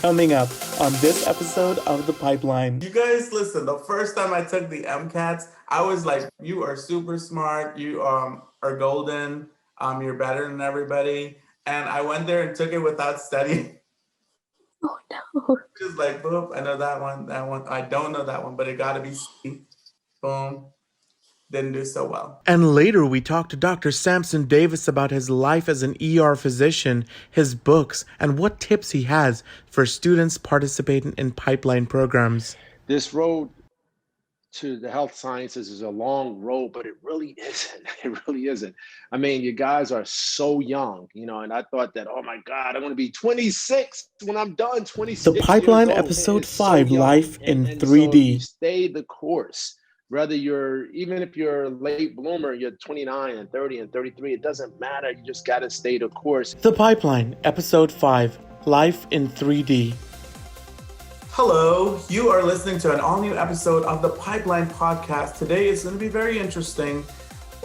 Coming up on this episode of The Pipeline. You guys, listen, the first time I took the MCATs, I was like, you are super smart. You are golden. You're better than everybody. And I went there and took it without studying. Oh no. Just like, boop, I know that one, that one. I don't know that one, but it got to be C. Boom. Didn't do so well. And later we talked to Dr. Sampson Davis about his life as an ER physician, his books, and what tips he has for students participating in pipeline programs. This road to the health sciences is a long road, but it really isn't. It really isn't. I mean, you guys are so young, and I thought that, oh my God, I'm going to be 26 when I'm done, 26 The Pipeline years old. Episode It's so 5, young. Life in and 3D. So if you stay the course, even if you're a late bloomer, you're 29 and 30 and 33, it doesn't matter. You just got to stay the course. The Pipeline, Episode 5, Life in 3D. Hello, you are listening to an all-new episode of the Pipeline Podcast. Today is going to be very interesting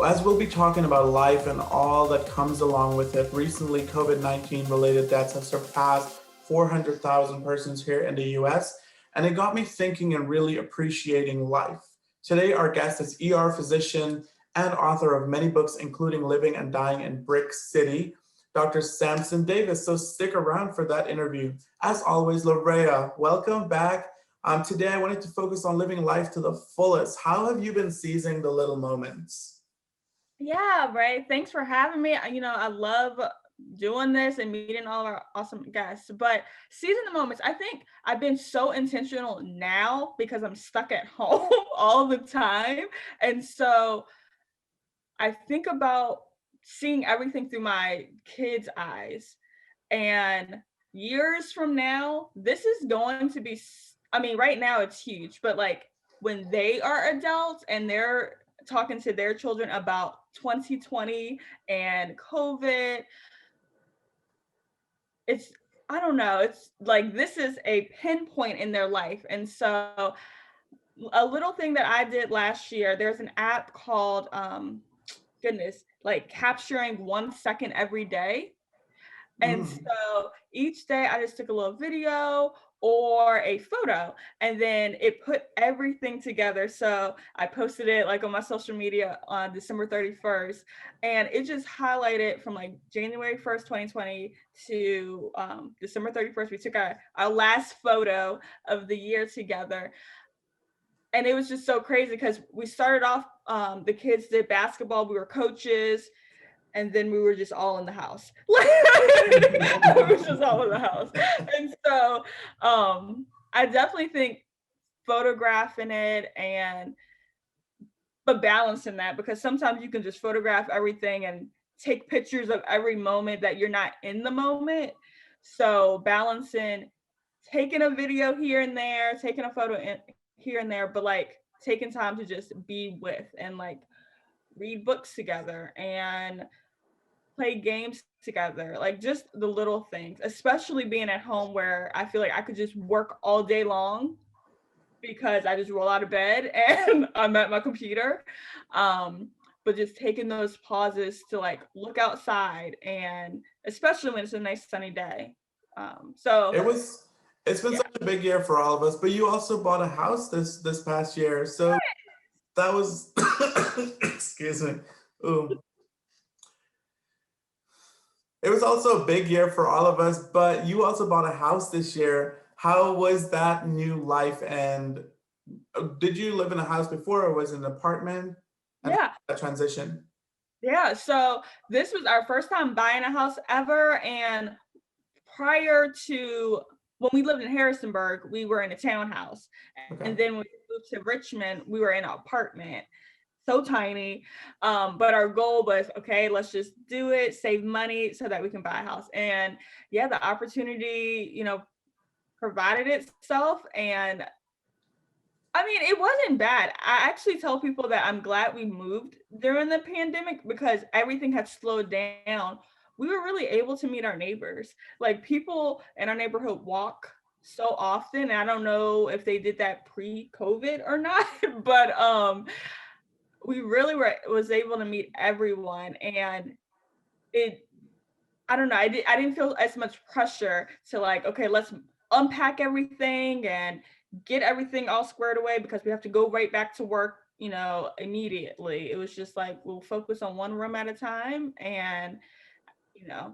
as we'll be talking about life and all that comes along with it. Recently, COVID-19 related deaths have surpassed 400,000 persons here in the US, and it got me thinking and really appreciating life. Today, our guest is ER physician and author of many books, including Living and Dying in Brick City, Dr. Samson Davis. So stick around for that interview. As always, Lorea, welcome back. Today, I wanted to focus on living life to the fullest. How have you been seizing the little moments? Yeah, right. Thanks for having me. I love doing this and meeting all of our awesome guests, but seizing the moments, I think I've been so intentional now because I'm stuck at home all the time. And so I think about seeing everything through my kids' eyes. And years from now, this is going to be, right now it's huge, but like when they are adults and they're talking to their children about 2020 and COVID, I don't know, it's like this is a pinpoint in their life. And so a little thing that I did last year, there's an app called like capturing 1 second every day. And so each day I just took a little video or a photo, and then it put everything together. So I posted it like on my social media on December 31st, and it just highlighted from like January 1st, 2020 to December 31st. We took our last photo of the year together. And it was just so crazy because we started off, the kids did basketball, we were coaches, and then we were just all in the house. We were just all in the house. And so I definitely think photographing it but balancing that, because sometimes you can just photograph everything and take pictures of every moment that you're not in the moment. So balancing, taking a video here and there, taking a photo here and there, but like taking time to just be with and like read books together and play games together, like just the little things, especially being at home where I feel like I could just work all day long because I just roll out of bed and I'm at my computer. But just taking those pauses to like look outside, and especially when it's a nice sunny day. It's been such a big year for all of us, but you also bought a house this past year. So that was excuse me. Ooh. It was also a big year for all of us, but you also bought a house this year. How was that new life? And did you live in a house before, or was it an apartment? Yeah. That transition. Yeah. So this was our first time buying a house ever. And prior to when we lived in Harrisonburg, we were in a townhouse. Okay. And then when we moved to Richmond, we were in an apartment. So tiny, but our goal was, okay, let's just do it, save money so that we can buy a house. And yeah, the opportunity, provided itself. And it wasn't bad. I actually tell people that I'm glad we moved during the pandemic because everything had slowed down. We were really able to meet our neighbors. Like, people in our neighborhood walk so often. And I don't know if they did that pre-COVID or not, but we really was able to meet everyone, and I don't know, I didn't feel as much pressure to like, okay, let's unpack everything and get everything all squared away because we have to go right back to work, immediately. It was just like, we'll focus on one room at a time. And,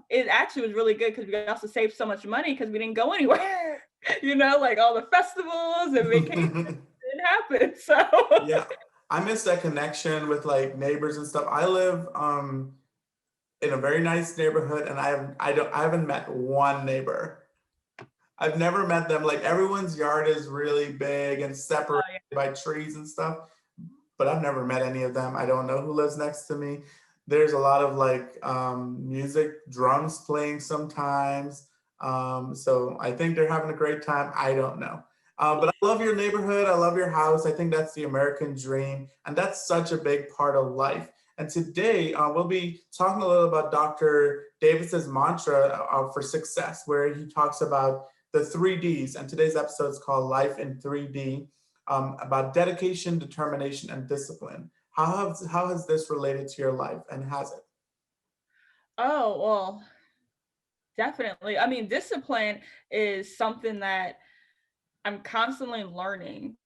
it actually was really good because we also saved so much money because we didn't go anywhere, like all the festivals and vacations didn't happen. So yeah, I miss that connection with like neighbors and stuff. I live in a very nice neighborhood, and I haven't met one neighbor. I've never met them. Like everyone's yard is really big and separated by trees and stuff, but I've never met any of them. I don't know who lives next to me. There's a lot of like music, drums playing sometimes. So I think they're having a great time. I don't know. But I love your neighborhood. I love your house. I think that's the American dream. And that's such a big part of life. And today we'll be talking a little about Dr. Davis's mantra for success, where he talks about the 3Ds. And today's episode is called Life in 3D, about dedication, determination, and discipline. How has this related to your life, and has it? Oh, well, definitely. I mean, discipline is something that I'm constantly learning,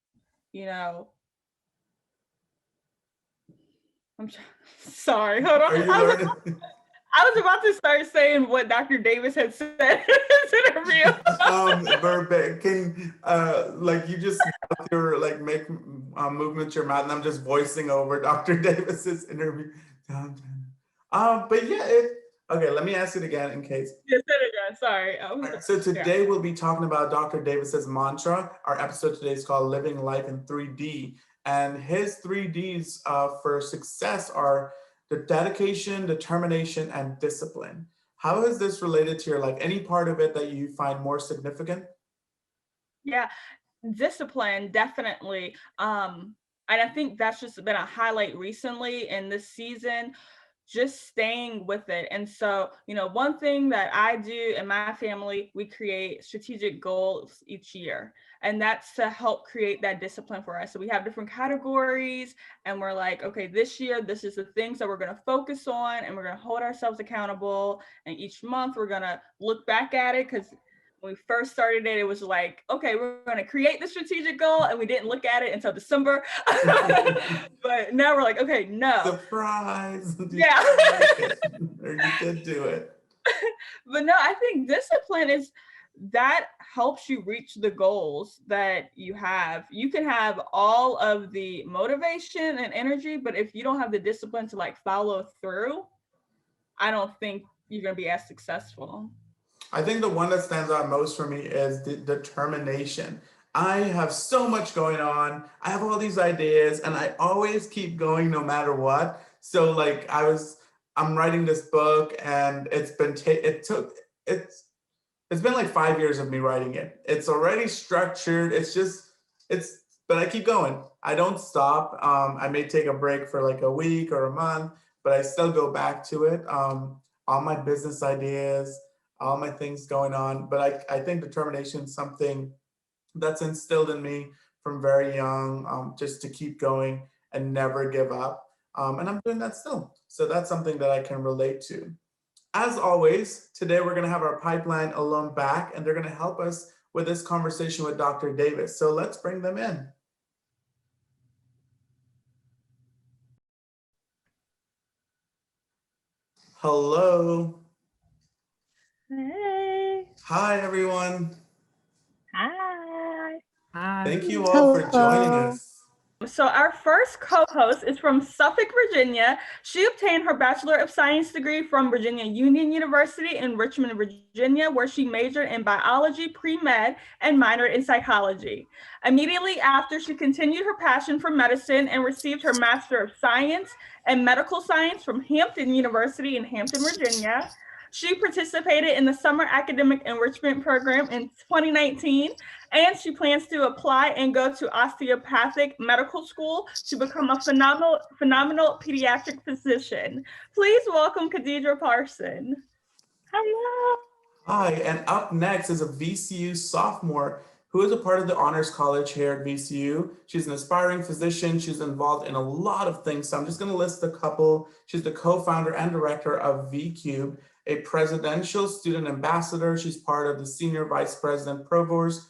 Sorry, hold on. Are you learning? I was about to start saying what Dr. Davis had said in his interview. Can like you just your like make movements your mouth, and I'm just voicing over Dr. Davis's interview. But yeah, okay. Let me ask it again in case. Yes, again. Sorry. Right, so today we'll be talking about Dr. Davis's mantra. Our episode today is called Living Life in 3D, and his 3Ds for success are the dedication, determination, and discipline. How is this related to your life? Any part of it that you find more significant? Yeah, discipline, definitely. And I think that's just been a highlight recently in this season, just staying with it. And so, one thing that I do in my family, we create strategic goals each year. And that's to help create that discipline for us. So we have different categories, and we're like, okay, this year, this is the things that we're going to focus on, and we're going to hold ourselves accountable. And each month we're going to look back at it, because when we first started it, it was like, okay, we're going to create the strategic goal, and we didn't look at it until December. But now we're like, okay, no. Surprise. Yeah. Or you did do it. But no, I think discipline is that helps you reach the goals that you have. You can have all of the motivation and energy, but if you don't have the discipline to like follow through, I don't think you're going to be as successful. I think the one that stands out most for me is the determination. I have so much going on. I have all these ideas, and I always keep going no matter what. So like I'm writing this book, and it's been like 5 years of me writing it. It's already structured. But I keep going. I don't stop. I may take a break for like a week or a month, but I still go back to it. All my business ideas, all my things going on. But I think determination is something that's instilled in me from very young, just to keep going and never give up. And I'm doing that still. So that's something that I can relate to. As always, today we're going to have our pipeline alum back, and they're going to help us with this conversation with Dr. Davis. So let's bring them in. Hello. Hey. Hi, everyone. Hi. Hi. Thank you all for joining us. So our first co-host is from Suffolk, Virginia. She obtained her Bachelor of Science degree from Virginia Union University in Richmond, Virginia, where she majored in biology, pre-med, and minored in psychology. Immediately after, she continued her passion for medicine and received her Master of Science and Medical Science from Hampton University in Hampton, Virginia. She participated in the Summer Academic Enrichment Program in 2019, and she plans to apply and go to osteopathic medical school to become a phenomenal pediatric physician. Please welcome Kadedrah Parson. Hello. Hi, and up next is a VCU sophomore who is a part of the Honors College here at VCU. She's an aspiring physician. She's involved in a lot of things. So I'm just going to list a couple. She's the co-founder and director of VCube, a presidential student ambassador. She's part of the Senior Vice President Provost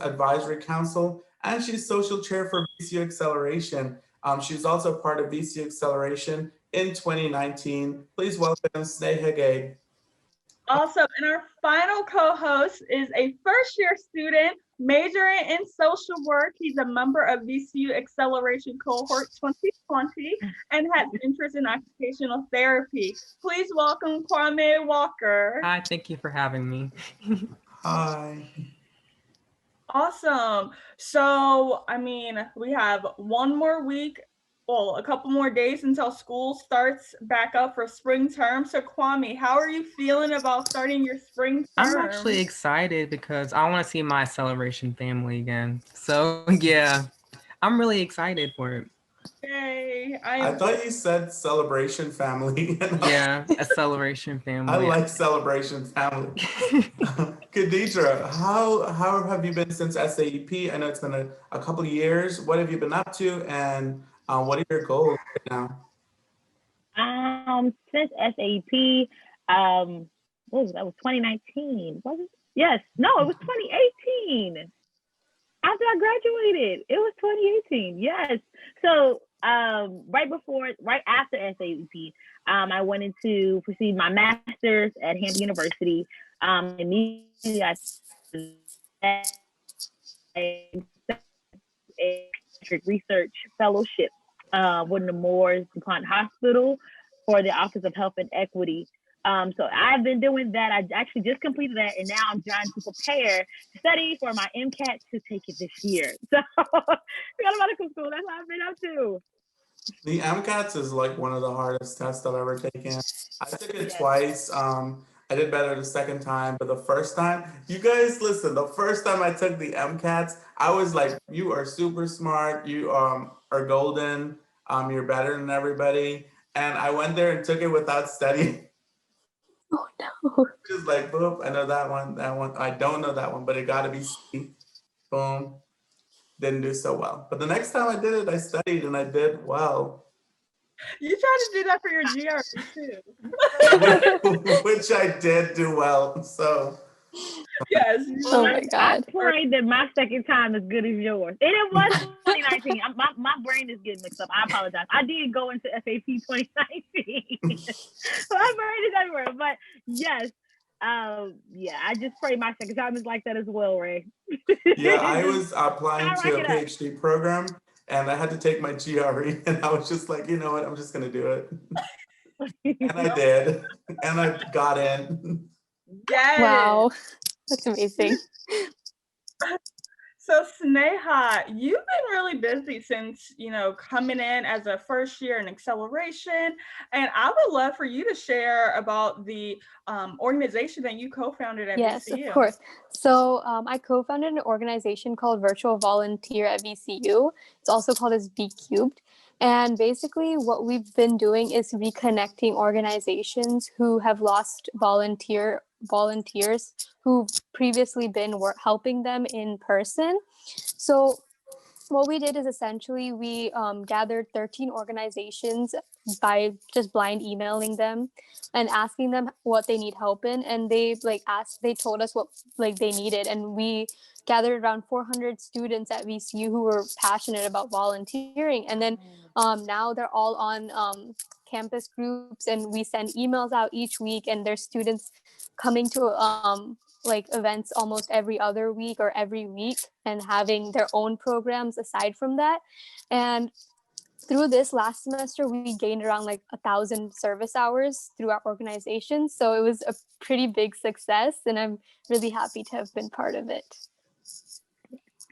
Advisory Council, and she's social chair for VCU Acceleration. She's also part of VCU Acceleration in 2019. Please welcome Sneha Gade. Awesome. And our final co-host is a first-year student majoring in social work. He's a member of VCU Acceleration Cohort 2020 and has interest in occupational therapy. Please welcome Kwame Walker. Hi, thank you for having me. Hi. Awesome. So, I mean, we have one more week, well, a couple more days until school starts back up for spring term. So Kwame, how are you feeling about starting your spring term? I'm actually excited because I want to see my Acceleration family again. So yeah, I'm really excited for it. Yay. I thought you said celebration family. Yeah, Acceleration family. I like celebration family. Kadedrah, how have you been since SAEP? I know it's been a couple of years. What have you been up to, and what are your goals right now? Since SAEP, what was that? Was 2019? Was it? Yes. No, it was 2018. After I graduated, it was 2018. Yes. So right after SAEP, I went into pursue my master's at Hampton University. Immediately I a research fellowship with the Moores DuPont Hospital for the Office of Health and Equity. So I've been doing that. I actually just completed that, and now I'm trying to prepare to study for my MCAT to take it this year. So medical school, that's what I've been up to. The MCATs is like one of the hardest tests I've ever taken. I took it twice. I did better the second time, but the first time, you guys listen, the first time I took the MCATs, I was like, you are super smart. You are golden. You're better than everybody. And I went there and took it without studying. Oh no. Just like, boop, I know that one. I don't know that one, but it gotta be C. Boom. Didn't do so well. But the next time I did it, I studied and I did well. You tried to do that for your GRE too. Which I did do well, so. Yes. Oh my God. I prayed that my second time is good as yours. And it was 2019. My brain is getting mixed up. I apologize. I did go into SAP 2019. So my brain is everywhere. But yes, I just pray my second time is like that as well, Ray. Yeah, I was applying to a PhD program and I had to take my GRE and I was just like, you know what, I'm just gonna do it. And I did. And I got in. Yes. Wow, that's amazing. So Sneha, you've been really busy since, coming in as a first year in Acceleration. And I would love for you to share about the organization that you co-founded at VCU. Yes, of course. So I co-founded an organization called Virtual Volunteer at VCU. It's also called as V Cubed. And basically what we've been doing is reconnecting organizations who have lost volunteers who've previously been helping them in person. So what we did is essentially we gathered 13 organizations by just blind emailing them and asking them what they need help in, and they told us what they needed, and we gathered around 400 students at VCU who were passionate about volunteering. And then now they're all on campus groups, and we send emails out each week, and there's students coming to events almost every other week or every week and having their own programs aside from that. And through this last semester, we gained around 1,000 service hours through our organization. So it was a pretty big success, and I'm really happy to have been part of it.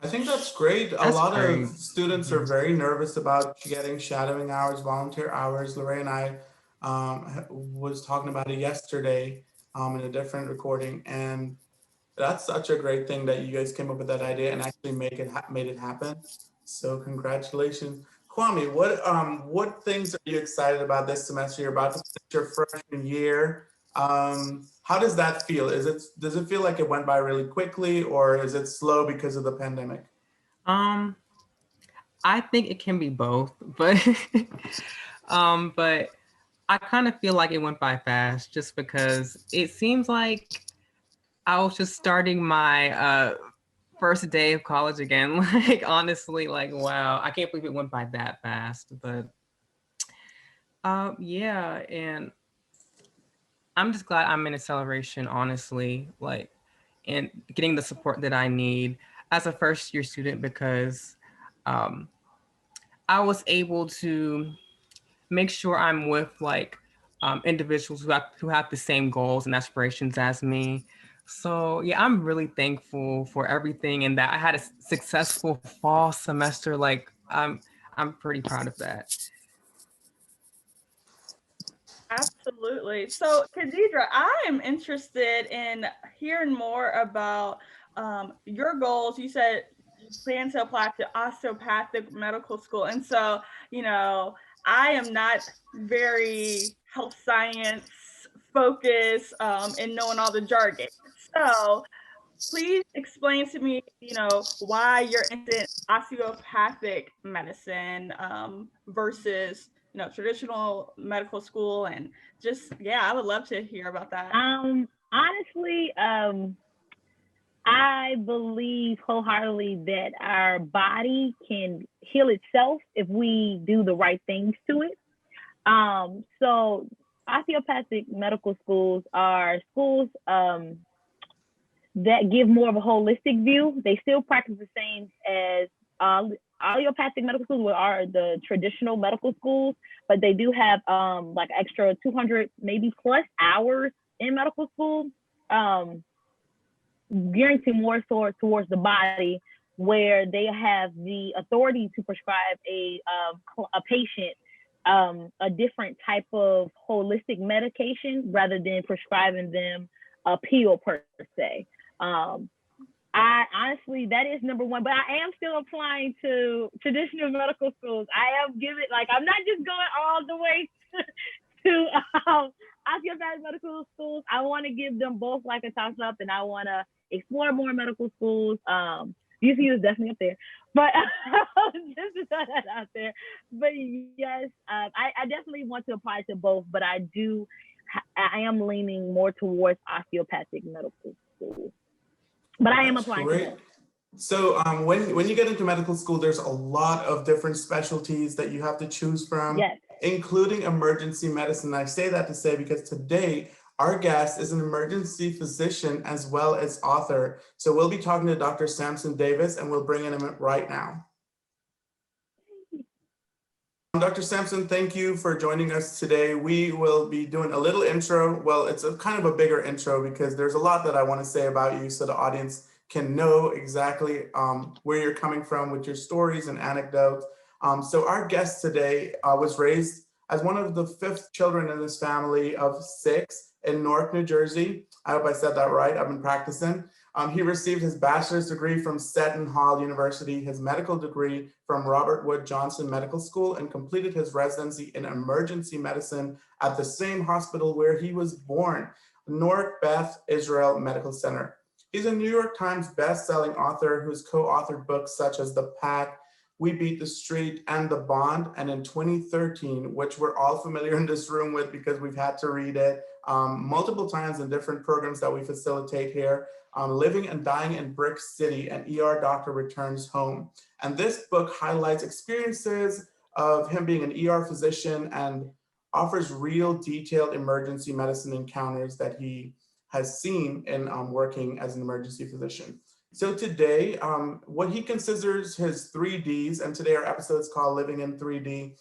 I think that's great. A lot of students are very nervous about getting shadowing hours, volunteer hours. Lorraine and I was talking about it yesterday in a different recording, and that's such a great thing that you guys came up with that idea and actually made it happen. So congratulations. Kwame, what things are you excited about this semester? You're about to finish your freshman year. How does that feel? Does it feel like it went by really quickly, or is it slow because of the pandemic? I think it can be both, but I kind of feel like it went by fast just because it seems like I was just starting my first day of college again. Like, honestly, like, wow, I can't believe it went by that fast. But yeah, and I'm just glad I'm in acceleration, honestly, like, and getting the support that I need as a first year student because um, I was able to make sure I'm with like individuals who have the same goals and aspirations as me. So yeah, I'm really thankful for everything and that I had a successful fall semester. Like I'm pretty proud of that. Absolutely. So, Kadedrah, I am interested in hearing more about your goals. You said you plan to apply to osteopathic medical school. And so, you know, I am not very health science focused in knowing all the jargon. So, please explain to me, you know, why you're interested in osteopathic medicine versus, you know, traditional medical school, and just, yeah, I would love to hear about that. Honestly, I believe wholeheartedly that our body can heal itself if we do the right things to it. So osteopathic medical schools are schools that give more of a holistic view. They still practice the same as allopathic medical schools, which are the traditional medical schools, but they do have like extra 200 maybe plus hours in medical school, gearing more towards the body, where they have the authority to prescribe a patient a different type of holistic medication rather than prescribing them a pill per se. I honestly, that is number one, but I am still applying to traditional medical schools. I am giving, like, I'm not just going all the way to osteopathic medical schools. I want to give them both like a toss up, and I want to explore more medical schools. UCU is definitely up there, but just to throw that out there. But yes, I definitely want to apply to both, but I am leaning more towards osteopathic medical schools. But I am applying to both. So when you get into medical school, there's a lot of different specialties that you have to choose from, yes, including emergency medicine. I say that to say because today our guest is an emergency physician as well as author. So we'll be talking to Dr. Sampson Davis, and we'll bring in him right now. Dr. Sampson, thank you for joining us today. We will be doing a little intro. Well, it's a kind of a bigger intro because there's a lot that I want to say about you so the audience can know exactly where you're coming from with your stories and anecdotes. So our guest today was raised as one of the 5th children in this family of 6 in Newark, New Jersey. I hope I said that right. I've been practicing. He received his bachelor's degree from Seton Hall University, his medical degree from Robert Wood Johnson Medical School, and completed his residency in emergency medicine at the same hospital where he was born, Newark Beth Israel Medical Center. He's a New York Times best-selling author who's co-authored books such as The Pact, We Beat the Street, and The Bond. And in 2013, which we're all familiar in this room with because we've had to read it multiple times in different programs that we facilitate here, Living and Dying in Brick City, an ER Doctor Returns Home. And this book highlights experiences of him being an ER physician and offers real detailed emergency medicine encounters that he has seen in working as an emergency physician. So today, what he considers his 3Ds, and today our episode is called Living in 3D.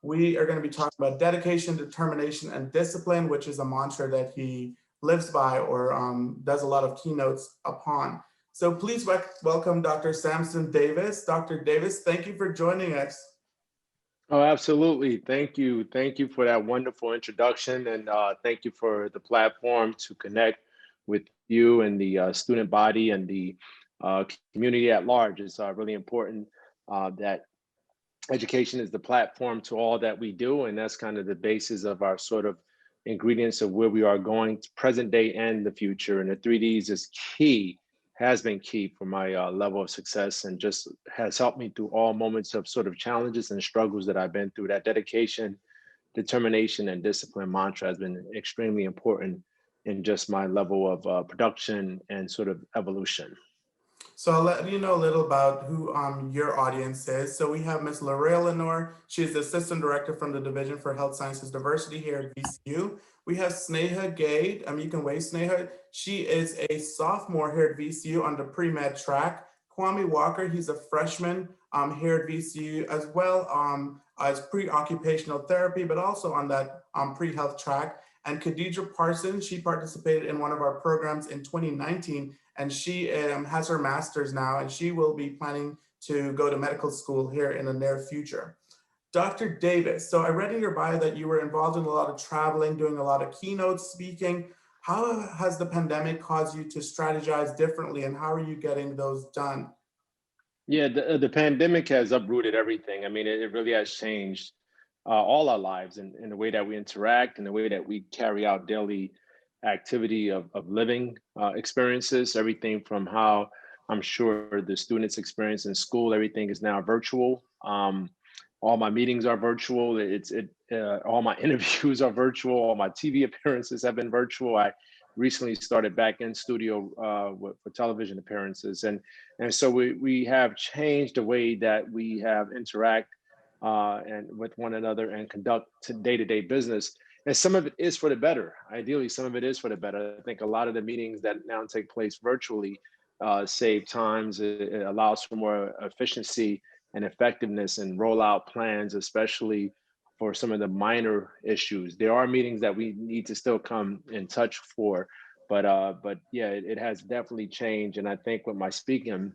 We are going to be talking about dedication, determination, and discipline, which is a mantra that he lives by or does a lot of keynotes upon. So please welcome Dr. Sampson Davis. Dr. Davis, thank you for joining us. Oh, absolutely. Thank you. Thank you for that wonderful introduction. And thank you for the platform to connect with you and the student body and the community at large. It's really important that education is the platform to all that we do. And that's kind of the basis of our sort of ingredients of where we are going to present day and the future. And the 3Ds is key, has been key for my level of success, and just has helped me through all moments of sort of challenges and struggles that I've been through. That dedication, determination and discipline mantra has been extremely important in just my level of production and sort of evolution. So I'll let you know a little about who your audience is. So we have Miss Lorraine Lenore. She is the Assistant Director from the Division for Health Sciences Diversity here at VCU. We have Sneha Gade. You can wave, Sneha. She is a sophomore here at VCU on the pre-med track. Kwame Walker, he's a freshman here at VCU as well as pre-occupational therapy, but also on that pre-health track. And Kadedrah Parson, she participated in one of our programs in 2019, and she has her master's now, and she will be planning to go to medical school here in the near future. Dr. Davis, so I read in your bio that you were involved in a lot of traveling, doing a lot of keynote speaking. How has the pandemic caused you to strategize differently, and how are you getting those done? Yeah, the pandemic has uprooted everything. I mean, it really has changed all our lives in the way that we interact and the way that we carry out daily activity of living experiences, everything from how I'm sure the students experience in school, everything is now virtual. All my meetings are virtual. All my interviews are virtual. All my TV appearances have been virtual. I recently started back in studio for television appearances. And so we have changed the way that we have interact and with one another and conduct day-to-day business. And some of it is for the better. Ideally, some of it is for the better. I think a lot of the meetings that now take place virtually save times. It allows for more efficiency and effectiveness and rollout plans, especially for some of the minor issues. There are meetings that we need to still come in touch for, but yeah, it has definitely changed. And I think with my speaking,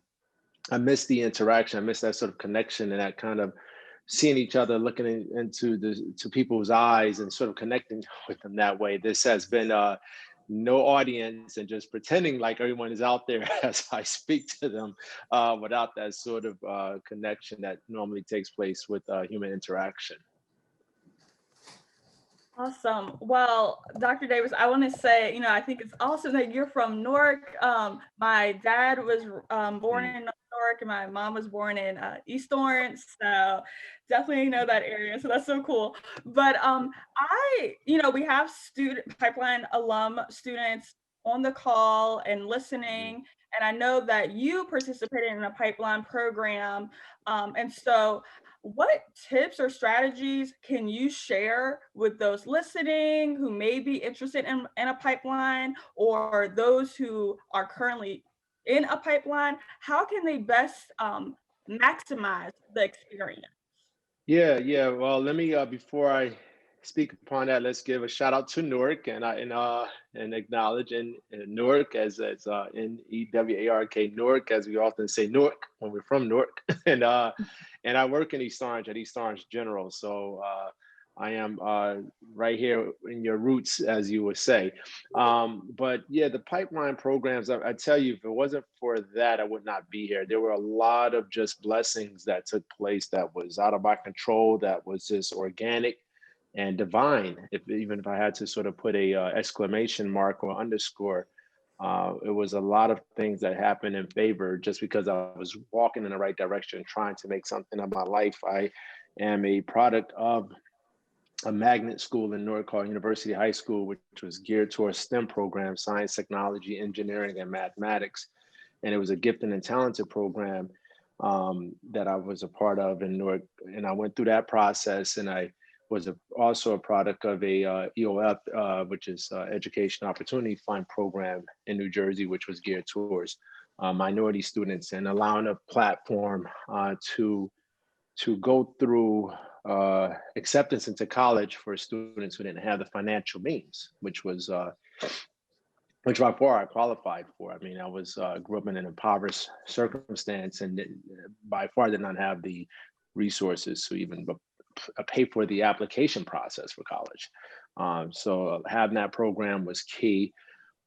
I miss the interaction. I miss that sort of connection and that kind of seeing each other, looking into people's eyes and sort of connecting with them that way. This has been no audience and just pretending like everyone is out there as I speak to them without that sort of connection that normally takes place with human interaction. Awesome. Well, Dr. Davis, I want to say, I think it's awesome that you're from Newark. My dad was born in Newark and my mom was born in East Orange. So definitely know that area. So that's so cool. But we have pipeline alum students on the call and listening. And I know that you participated in a pipeline program. And so what tips or strategies can you share with those listening who may be interested in a pipeline or those who are currently in a pipeline? How can they best maximize the experience? Yeah. Well, let me before I speak upon that, let's give a shout out to Newark and acknowledge in Newark as Newark, Newark, as we often say Newark when we're from Newark, and I work in East Orange at East Orange General, so I am right here in your roots, as you would say. But yeah, the pipeline programs, I tell you, if it wasn't for that, I would not be here. There were a lot of just blessings that took place that was out of my control, that was just organic and divine. Even if I had to sort of put a exclamation mark or underscore, it was a lot of things that happened in favor just because I was walking in the right direction, trying to make something of my life. I am a product of a magnet school in Newark called University High School, which was geared towards STEM programs, science, technology, engineering, and mathematics. And it was a gifted and talented program that I was a part of in Newark. And I went through that process, and I was also a product of a EOF, which is Education Opportunity Fund program in New Jersey, which was geared towards minority students and allowing a platform to go through acceptance into college for students who didn't have the financial means, which by far I qualified for. I mean, I grew up in an impoverished circumstance and by far did not have the resources to even pay for the application process for college. So having that program was key.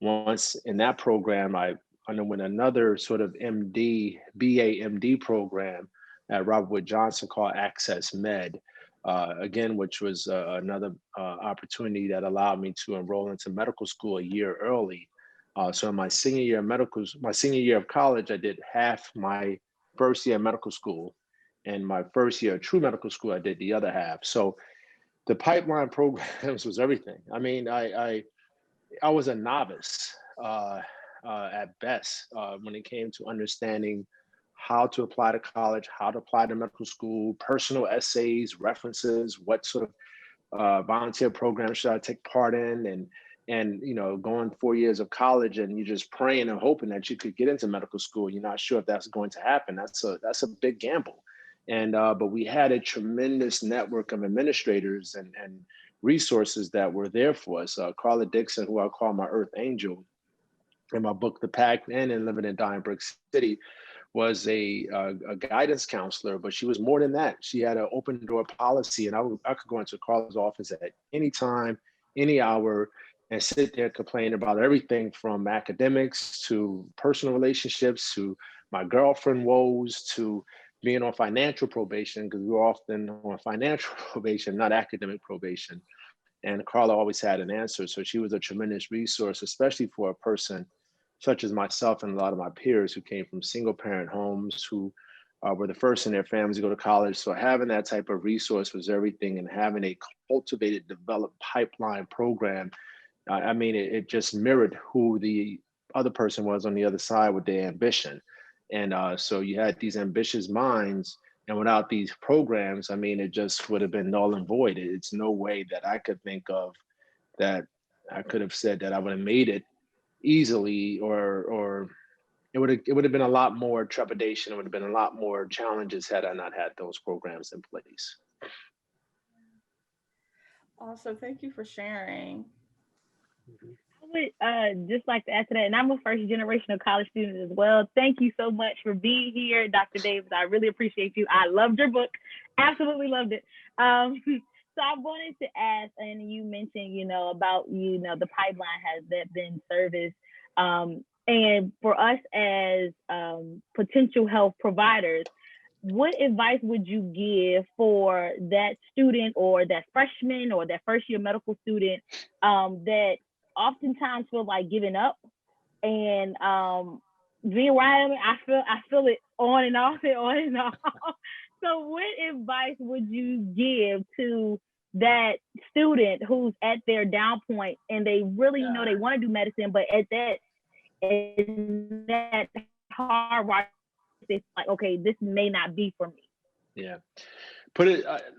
Once in that program, I underwent another sort of BA MD program at Robert Wood Johnson called Access Med, again, which was another opportunity that allowed me to enroll into medical school a year early. So in my senior year of college, I did half my first year of medical school, and my first year of true medical school, I did the other half. So The pipeline programs was everything. I mean, I was a novice at best when it came to understanding how to apply to college, how to apply to medical school, personal essays, references, what sort of volunteer programs should I take part in, and you know, going 4 years of college and you're just praying and hoping that you could get into medical school. You're not sure if that's going to happen. That's a big gamble. And but we had a tremendous network of administrators and resources that were there for us. Carla Dixon, who I call my Earth Angel, in my book The Pact and in Living and Dying Brick City, was a guidance counselor, but she was more than that. She had an open door policy, and I could go into Carla's office at any time, any hour, and sit there and complain about everything from academics to personal relationships to my girlfriend woes to being on financial probation, because we were often on financial probation, not academic probation. And Carla always had an answer. So she was a tremendous resource, especially for a person such as myself and a lot of my peers who came from single parent homes, who were the first in their families to go to college. So having that type of resource was everything, and having a cultivated, developed pipeline program, I mean, it just mirrored who the other person was on the other side with their ambition. And so you had these ambitious minds, and without these programs, I mean, it just would have been null and void. It's no way that I could think of that I could have said that I would have made it easily, or it would have been a lot more trepidation. It would have been a lot more challenges had I not had those programs in place. Awesome. Thank you for sharing. I would just like to add to that, and I'm a first generation of college student as well. Thank you so much for being here, Dr. Davis. I really appreciate you. I loved your book. Absolutely loved it. So I wanted to ask, and you mentioned, about, the pipeline has that been serviced. And for us as potential health providers, what advice would you give for that student or that freshman or that first year medical student that oftentimes feel like giving up? And being where I am, I feel it on and off and on and off. So what advice would you give to that student who's at their down point and they really they want to do medicine, but at that hard rock, it's like, okay, this may not be for me? Yeah.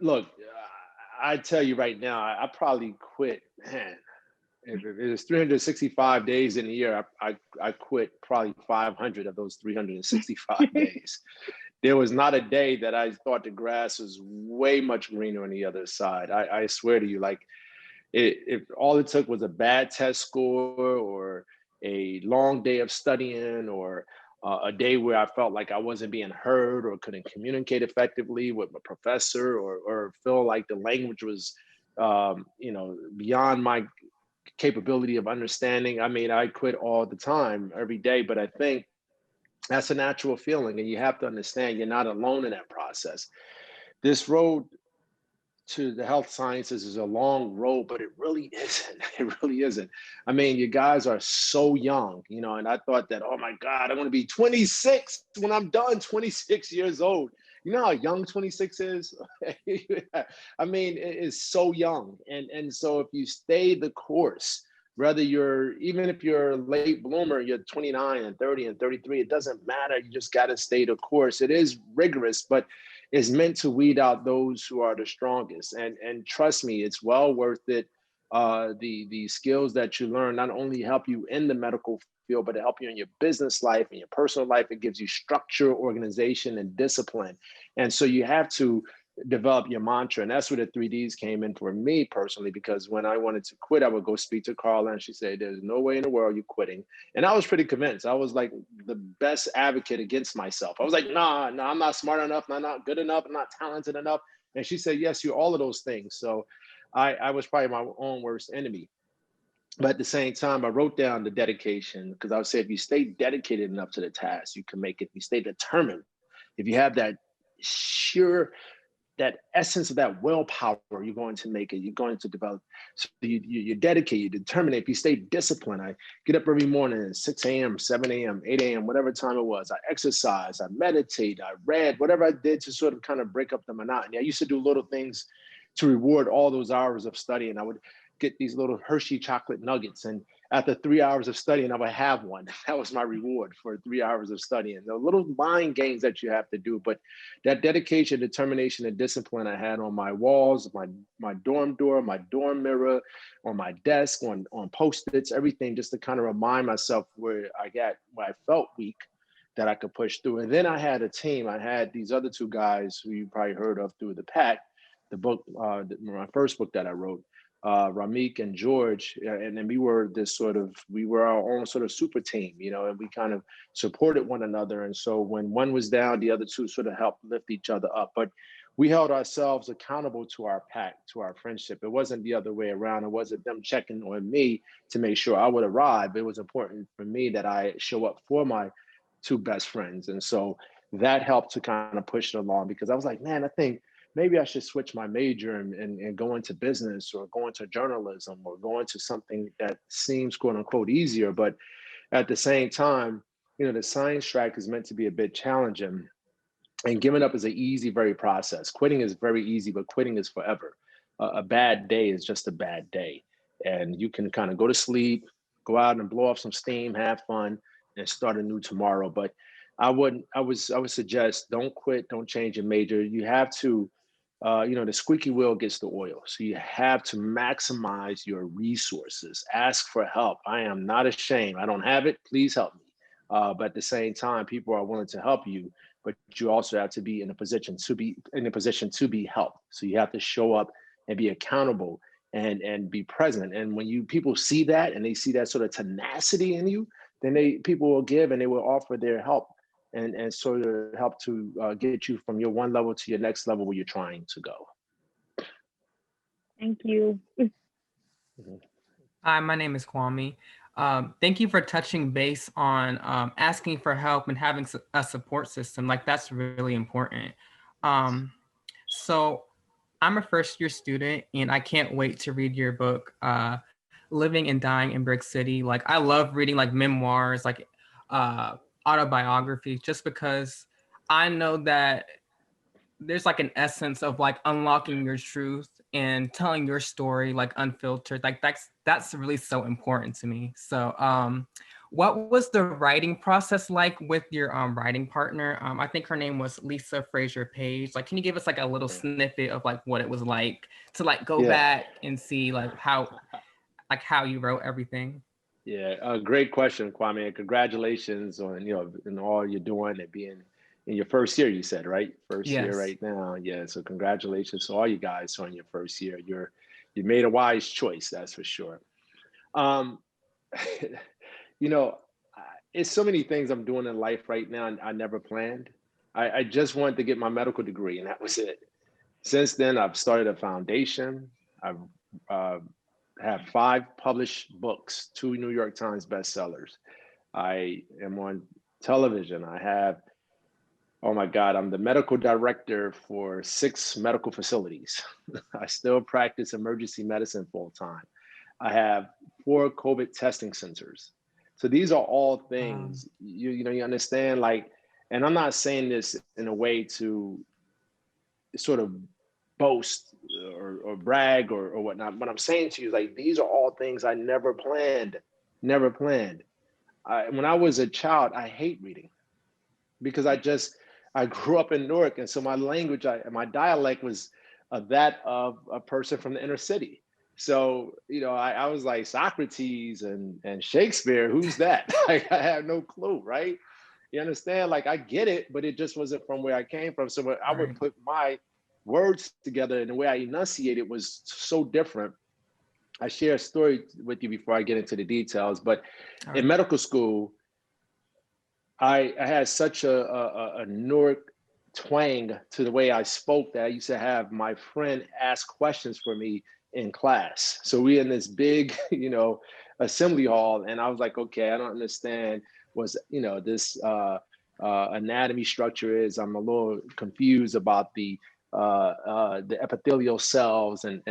Look, I tell you right now, I probably quit, man. If it was 365 days in a year, I quit probably 500 of those 365 days. There was not a day that I thought the grass was way much greener on the other side. I swear to you, like, if all it took was a bad test score or a long day of studying or a day where I felt like I wasn't being heard or couldn't communicate effectively with my professor, or feel like the language was, beyond my capability of understanding. I mean, I quit all the time, every day, but I think that's a natural feeling, and you have to understand you're not alone in that process. This road to the health sciences is a long road, but it really isn't. It really isn't. I mean, you guys are so young, and I thought that, oh my God, I'm going to be 26 when I'm done, 26 years old. You know how young 26 is? I mean, it is so young. And so if you stay the course, even if you're a late bloomer, you're 29 and 30 and 33, it doesn't matter. You just got to stay the course. It is rigorous, but it's meant to weed out those who are the strongest. And trust me, it's well worth it. The skills that you learn not only help you in the medical field, but it help you in your business life and your personal life. It gives you structure, organization, and discipline. And so you have to develop your mantra. And that's where the 3Ds came in for me personally, because when I wanted to quit, I would go speak to Carla and she said, there's no way in the world you're quitting. And I was pretty convinced. I was like the best advocate against myself. I was like, nah, I'm not smart enough. I'm not good enough. I'm not talented enough. And she said, yes, you're all of those things. So I was probably my own worst enemy. But at the same time, I wrote down the dedication, because I would say if you stay dedicated enough to the task, you can make it. If you stay determined, if you have that that essence of that willpower, you're going to make it. You're going to develop. So you're dedicated, you're determined. If you stay disciplined, I get up every morning at 6 a.m., 7 a.m., 8 a.m., whatever time it was. I exercise, I meditate, I read, whatever I did to sort of kind of break up the monotony. I used to do little things to reward all those hours of studying. I would get these little Hershey chocolate nuggets, and after 3 hours of studying, I would have one. That was my reward for 3 hours of studying. The little mind games that you have to do, but that dedication, determination, and discipline I had on my walls, my dorm door, my dorm mirror, on my desk, on Post-its, everything, just to kind of remind myself where I felt weak, that I could push through. And then I had a team. I had these other two guys who you probably heard of through the Pact, the book, my first book that I wrote, Ramik and George, and then we were our own sort of super team, and we kind of supported one another. And so when one was down, the other two sort of helped lift each other up. But we held ourselves accountable to our pact, to our friendship. It wasn't the other way around. It wasn't them checking on me to make sure I would arrive. It was important for me that I show up for my two best friends. And so that helped to kind of push it along, because I was like, man, I think maybe I should switch my major and go into business, or go into journalism, or go into something that seems quote unquote easier. But at the same time, the science track is meant to be a bit challenging, and giving up is an easy, very process. Quitting is very easy, but quitting is forever. A bad day is just a bad day. And you can kind of go to sleep, go out and blow off some steam, have fun, and start a new tomorrow. But I would suggest, don't quit, don't change your major. You have to, the squeaky wheel gets the oil. So you have to maximize your resources. Ask for help. I am not ashamed. I don't have it. Please help me. But at the same time, people are willing to help you, but you also have to be in a position to be helped. So you have to show up and be accountable and be present. And when people see that, and they see that sort of tenacity in you, then people will give, and they will offer their help and sort of help to get you from your one level to your next level where you're trying to go. Thank you. Hi, my name is Kwame. Thank you for touching base on asking for help and having a support system. Like, that's really important. So I'm a first-year student, and I can't wait to read your book, Living and Dying in Brick City. Like, I love reading like memoirs, like autobiography, just because I know that there's like an essence of like unlocking your truth and telling your story like unfiltered. Like that's really so important to me. So what was the writing process like with your writing partner? I think her name was Lisa Fraser Page. Like, can you give us like a little snippet of like what it was like to like go back and see like how you wrote everything? Yeah, great question, Kwame. And congratulations on in all you're doing and being in your first year. You said, right? First year right now. Yeah. So congratulations to all you guys on your first year. You made a wise choice, that's for sure. It's so many things I'm doing in life right now, and I never planned. I just wanted to get my medical degree, and that was it. Since then, I've started a foundation. I've have 5 published books, 2 New York Times bestsellers. I am on television. Oh my God, I'm the medical director for 6 medical facilities. I still practice emergency medicine full time. I have 4 COVID testing centers. So these are all things, you understand, like, and I'm not saying this in a way to sort of boast or brag or whatnot. What I'm saying to you is like, these are all things I never planned. When I was a child, I hate reading because I grew up in Newark. And so my language, my dialect was that of a person from the inner city. So, I was like, Socrates and Shakespeare, who's that? Like, I have no clue, right? You understand? Like, I get it, but it just wasn't from where I came from. So when I would put my words together and the way I enunciate it was so different. I share a story with you before I get into the details, but in medical school, I had such a Newark twang to the way I spoke that I used to have my friend ask questions for me in class. So we in this big, assembly hall, and I was like, okay, I don't understand what's, this anatomy structure is. I'm a little confused about the epithelial cells and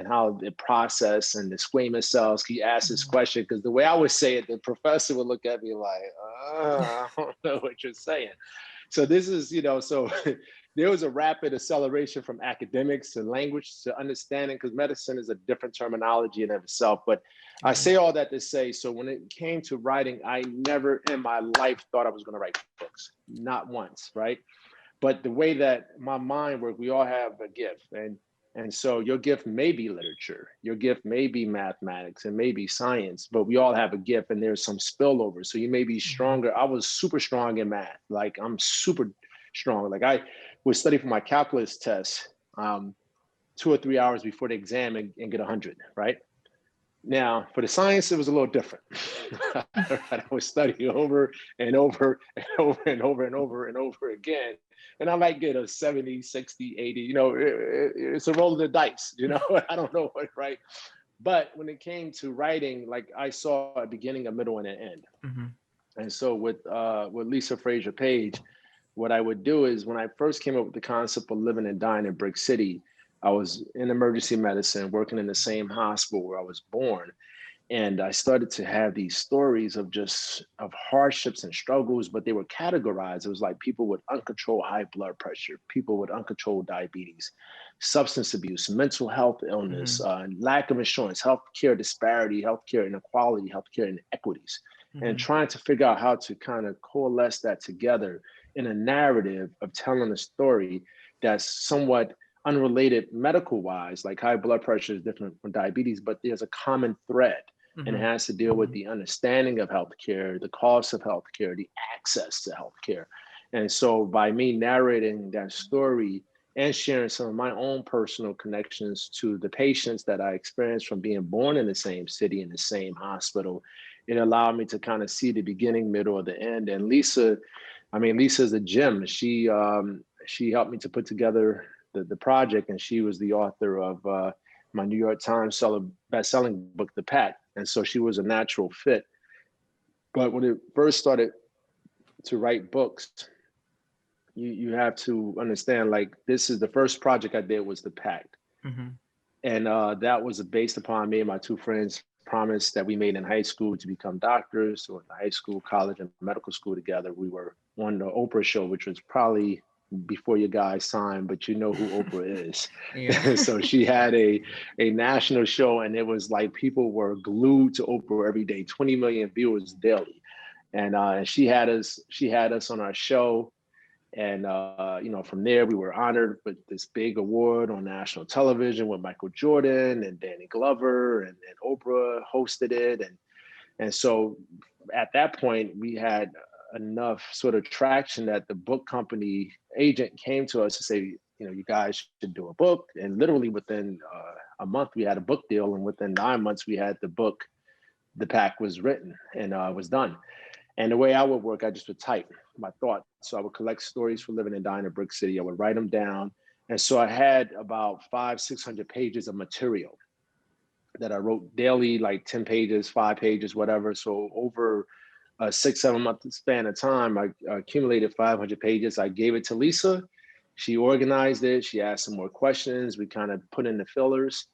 how the process and the squamous cells. Can you ask this question? Because the way I would say it, the professor would look at me like, I don't know what you're saying. So this is, so there was a rapid acceleration from academics and language to understanding, because medicine is a different terminology in of itself. But I say all that to say, so when it came to writing, I never in my life thought I was going to write books, not once, right? But the way that my mind works, we all have a gift. And so your gift may be literature, your gift may be mathematics, and maybe science, but we all have a gift and there's some spillover. So you may be stronger. I was super strong in math. Like I'm super strong. Like I would study for my calculus test 2 or 3 hours before the exam and get 100, right? Now, for the science, it was a little different. I would study over and over and over and over and over and over again. And I might get a 70, 60, 80, you know, it's a roll of the dice, you know, I don't know what, right? But when it came to writing, like I saw a beginning, a middle, and an end. Mm-hmm. And so with Lisa Fraser Page, what I would do is when I first came up with the concept of living and dying in Brick City, I was in emergency medicine, working in the same hospital where I was born. And I started to have these stories of hardships and struggles, but they were categorized. It was like people with uncontrolled high blood pressure, people with uncontrolled diabetes, substance abuse, mental health illness, lack of insurance, healthcare disparity, healthcare inequality, healthcare inequities, and trying to figure out how to kind of coalesce that together in a narrative of telling a story that's somewhat unrelated medical wise, like high blood pressure is different from diabetes, but there's a common thread. And it has to deal with the understanding of healthcare, the cost of healthcare, the access to healthcare. And so by me narrating that story and sharing some of my own personal connections to the patients that I experienced from being born in the same city, in the same hospital, it allowed me to kind of see the beginning, middle, or the end. And Lisa's a gem. She helped me to put together the project, and she was the author of my New York Times best-selling book, The Pact. And so she was a natural fit. But when it first started to write books, you have to understand, like, this is the first project I did was The Pact. And that was based upon me and my two friends' promise that we made in high school to become doctors. So in high school, college, and medical school together, we were on the Oprah show, which was probably before you guys signed, but you know who Oprah is. Yeah. So she had a national show, and it was like people were glued to Oprah every day, 20 million viewers daily. And she had us on our show. And from there, we were honored with this big award on national television with Michael Jordan and Danny Glover, and Oprah hosted it. And so at that point, we had enough sort of traction that the book company agent came to us to say, you guys should do a book. And literally within a month, we had a book deal. And within 9 months, we had the book, The Pact, was written and was done. And the way I would work, I just would type my thoughts. So I would collect stories for living and dying in Brick City. I would write them down. And so I had about 500-600 pages of material that I wrote daily, like 10 pages, 5 pages, whatever. So over a 6-7 month span of time, I accumulated 500 pages. I gave it to Lisa. She organized it. She asked some more questions. We kind of put in the fillers,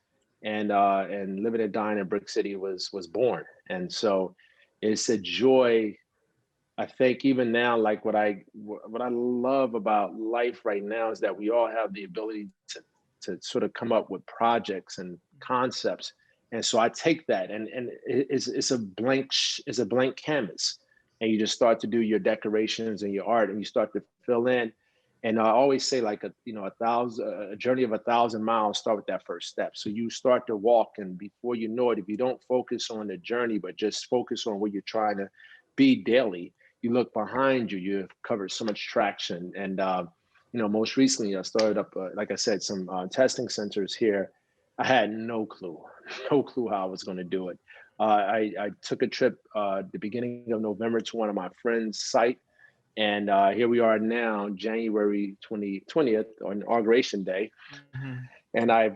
and Living and Dying in Brick City was born. And so it's a joy. I think even now, like what I love about life right now is that we all have the ability to sort of come up with projects and concepts. And so I take that, and it's a blank canvas, and you just start to do your decorations and your art, and you start to fill in. And I always say, like a journey of 1,000 miles start with that first step. So you start to walk, and before you know it, if you don't focus on the journey, but just focus on where you're trying to be daily, you look behind you, you've covered so much traction. And most recently, I started up, like I said, some testing centers here. I had no clue how I was going to do it. I took a trip the beginning of November to one of my friends' site. And here we are now, January 20th, on Inauguration Day. And I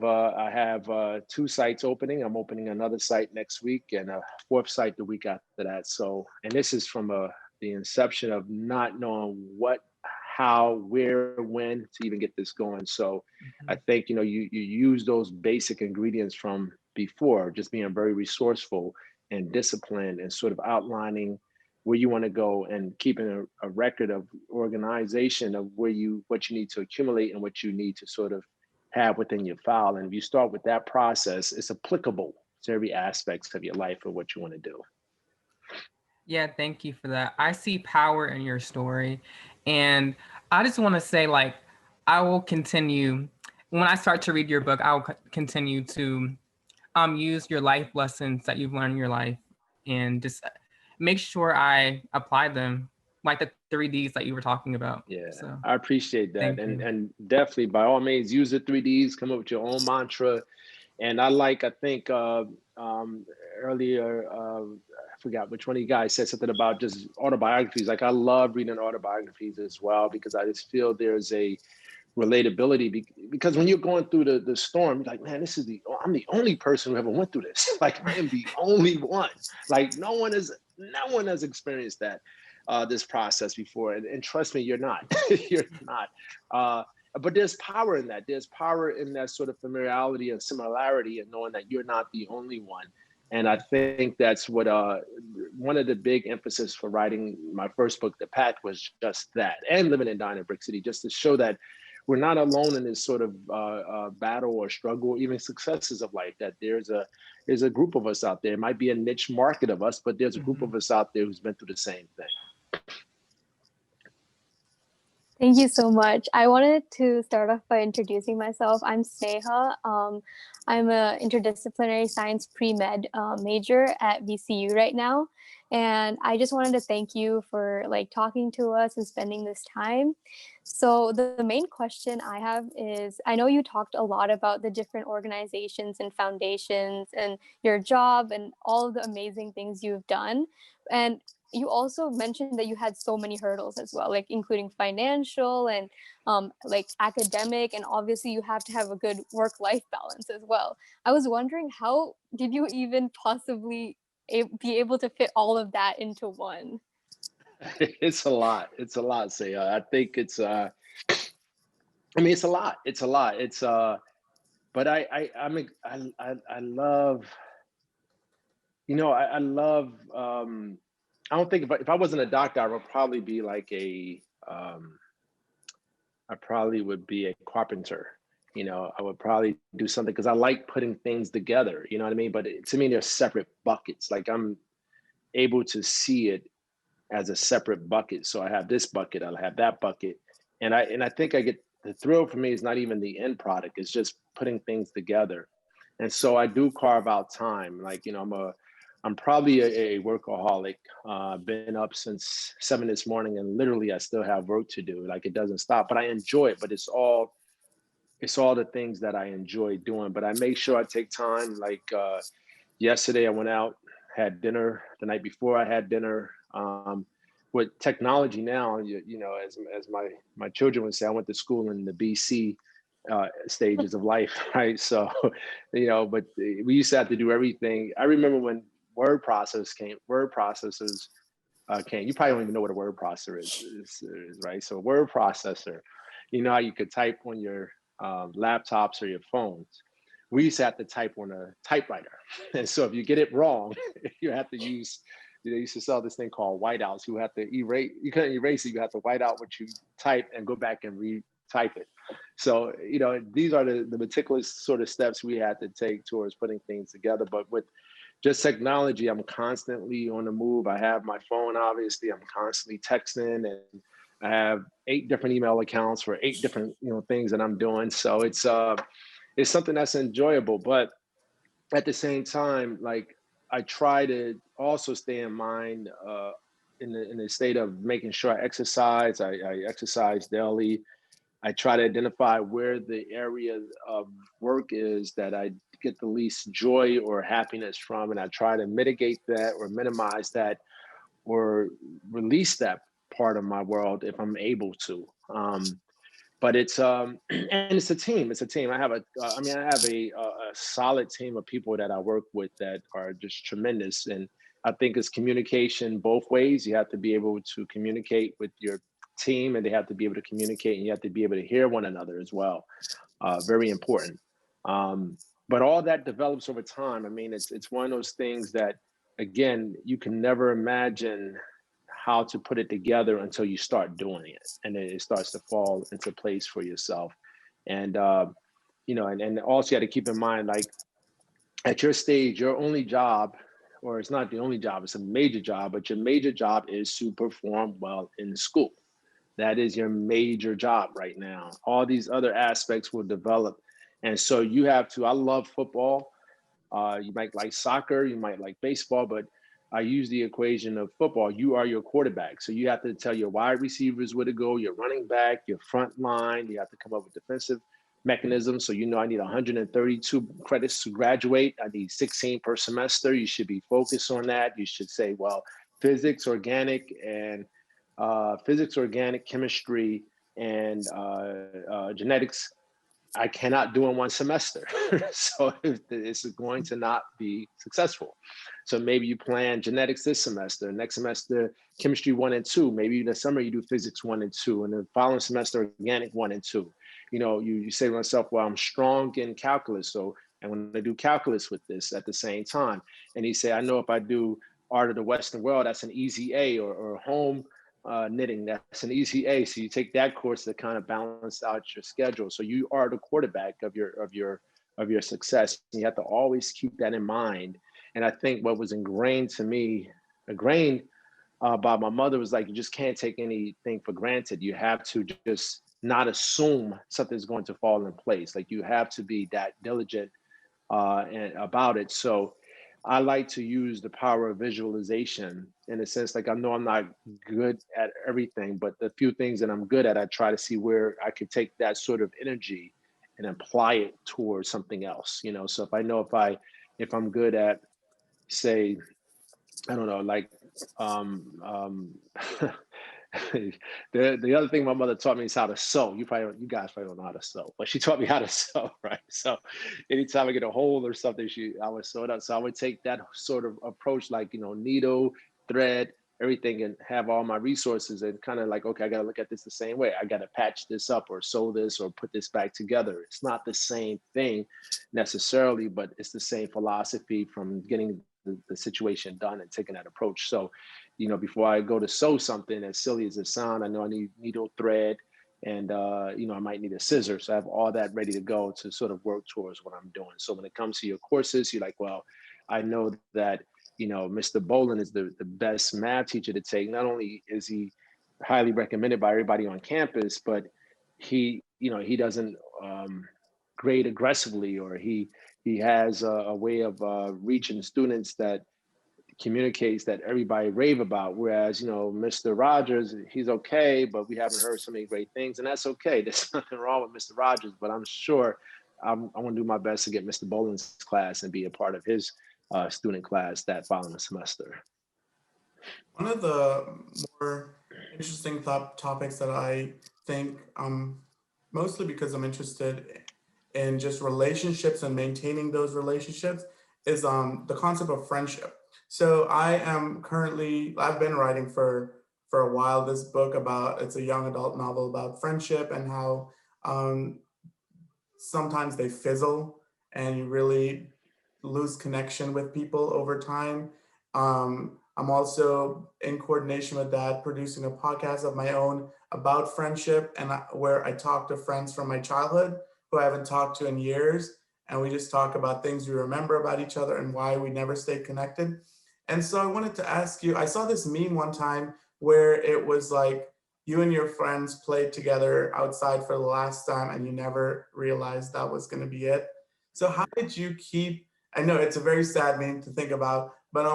have 2 sites opening. I'm opening another site next week and a 4th site the week after that. So, and this is from the inception of not knowing what, how, where, when to even get this going. So I think, you use those basic ingredients from before, just being very resourceful and disciplined and sort of outlining where you want to go, and keeping a record of organization of what you need to accumulate and what you need to sort of have within your file. And if you start with that process, it's applicable to every aspect of your life or what you want to do. Yeah, thank you for that. I see power in your story. And I just want to say, like, I will continue, when I start to read your book, I will continue to use your life lessons that you've learned in your life and just make sure I apply them, like the 3Ds that you were talking about. Yeah, so I appreciate that. you. And definitely, by all means, use the 3Ds, come up with your own mantra. And I think earlier, I forgot which one of you guys said something about just autobiographies. Like, I love reading autobiographies as well, because I just feel there's a relatability, because when you're going through the storm, you're like, man, I'm the only person who ever went through this. Like, I am the only one. Like, no one has experienced that, this process before. And trust me, you're not. You're not. But there's power in that. There's power in that sort of familiarity and similarity, and knowing that you're not the only one. And I think that's what one of the big emphasis for writing my first book, The Pact, was just that, and Living and Dying in Brick City, just to show that we're not alone in this sort of battle or struggle, even successes of life, that there's a group of us out there. It might be a niche market of us, but there's a group of us out there who's been through the same thing. Thank you so much. I wanted to start off by introducing myself. I'm Sneha. I'm an interdisciplinary science pre-med major at VCU right now. And I just wanted to thank you for talking to us and spending this time. So the main question I have is, I know you talked a lot about the different organizations and foundations and your job and all of the amazing things you've done. And you also mentioned that you had so many hurdles as well, including financial and academic, and obviously you have to have a good work-life balance as well. I was wondering, how did you even possibly be able to fit all of that into one? It's a lot. It's a lot, Say. I think it's I mean, it's a lot. It's a lot. It's but I love, I love, I don't think if I wasn't a doctor, I would probably be I probably would be a carpenter. I would probably do something, because I like putting things together, you know what I mean? But to me, they're separate buckets. Like, I'm able to see it as a separate bucket. So I have this bucket, I'll have that bucket. And I think I get, the thrill for me is not even the end product, it's just putting things together. And so I do carve out time. I'm probably a workaholic. Been up since 7 this morning, and literally I still have work to do. Like, it doesn't stop, but I enjoy it. But it's all the things that I enjoy doing. But I make sure I take time. Yesterday I went out, had dinner. The night before I had dinner. With technology now, as my children would say, I went to school in the BC stages of life, right? So, but we used to have to do everything. I remember when word processors came. You probably don't even know what a word processor is, right? So a word processor, how you could type on your laptops or your phones. We used to have to type on a typewriter. And so if you get it wrong, you have to use, they used to sell this thing called whiteouts. You have to erase, you couldn't erase it, you have to white out what you type and go back and retype it. So, these are the meticulous sort of steps we had to take towards putting things together. But with just technology, I'm constantly on the move. I have my phone, obviously, I'm constantly texting, and I have 8 different email accounts for 8 different, things that I'm doing. So it's something that's enjoyable, but at the same time, I try to also stay in mind in the state of making sure I exercise. I exercise daily. I try to identify where the area of work is that I get the least joy or happiness from, and I try to mitigate that or minimize that or release that part of my world if I'm able to. But it's and it's a team. It's a team. I have a solid team of people that I work with that are just tremendous. And I think it's communication both ways. You have to be able to communicate with your team, and they have to be able to communicate, and you have to be able to hear one another as well. Very important. But all that develops over time. I mean, it's one of those things that, again, you can never imagine how to put it together until you start doing it, and then it starts to fall into place for yourself. And and also you got to keep in mind, like, at your stage, your only job, or it's not the only job, it's a major job, but your major job is to perform well in school. That is your major job right now. All these other aspects will develop. And so you have to, I love football. You might like soccer, you might like baseball, but I use the equation of football. You are your quarterback. So you have to tell your wide receivers where to go, your running back, your front line. You have to come up with defensive mechanisms. So, I need 132 credits to graduate. I need 16 per semester. You should be focused on that. You should say, well, physics, organic, chemistry, and genetics, I cannot do in one semester. So it's going to not be successful. So maybe you plan genetics this semester, next semester, chemistry 1 and 2. Maybe in the summer you do physics 1 and 2, and the following semester, organic 1 and 2. You say to myself, well, I'm strong in calculus, so I'm going to do calculus with this at the same time. And you say, I know if I do art of the Western world, that's an easy A, or home knitting, that's an easy A. So you take that course to kind of balance out your schedule. So you are the quarterback of your success. And you have to always keep that in mind. And I think what was ingrained by my mother was like, you just can't take anything for granted. You have to just not assume something's going to fall in place. Like, you have to be that diligent and about it. So I like to use the power of visualization, in a sense, like, I know I'm not good at everything, but the few things that I'm good at, I try to see where I could take that sort of energy and apply it towards something else. So if I know if I'm good at, say, I don't know, like, the other thing my mother taught me is how to sew. You guys probably don't know how to sew, but she taught me how to sew, right? So anytime I get a hole or something, I would sew it up. So I would take that sort of approach, like, needle, thread, everything, and have all my resources, and kind of like, okay, I got to look at this the same way. I got to patch this up, or sew this, or put this back together. It's not the same thing necessarily, but it's the same philosophy from getting the situation done and taking that approach. So, before I go to sew something, as silly as it sounds, I know I need needle, thread, and I might need a scissor. So I have all that ready to go to sort of work towards what I'm doing. So when it comes to your courses, you're like, well, I know that Mr. Bolin is the best math teacher to take. Not only is he highly recommended by everybody on campus, but he doesn't grade aggressively, or he has a way of reaching students that communicates that everybody rave about. Whereas, Mr. Rogers, he's okay, but we haven't heard so many great things, and that's okay. There's nothing wrong with Mr. Rogers, but I'm sure I want to do my best to get Mr. Bolin's class and be a part of his student class that following semester. One of the more interesting topics that I think, mostly because I'm interested in just relationships and maintaining those relationships, is the concept of friendship. So I've been writing for a while this book it's a young adult novel about friendship, and how sometimes they fizzle and you really lose connection with people over time. I'm also, in coordination with that, producing a podcast of my own about friendship, and where I talk to friends from my childhood who I haven't talked to in years, and we just talk about things we remember about each other and why we never stayed connected. And so I wanted to ask you, I saw this meme one time where it was like you and your friends played together outside for the last time and you never realized that was going to be it. So how did you keep, I know it's a very sad meme to think about, but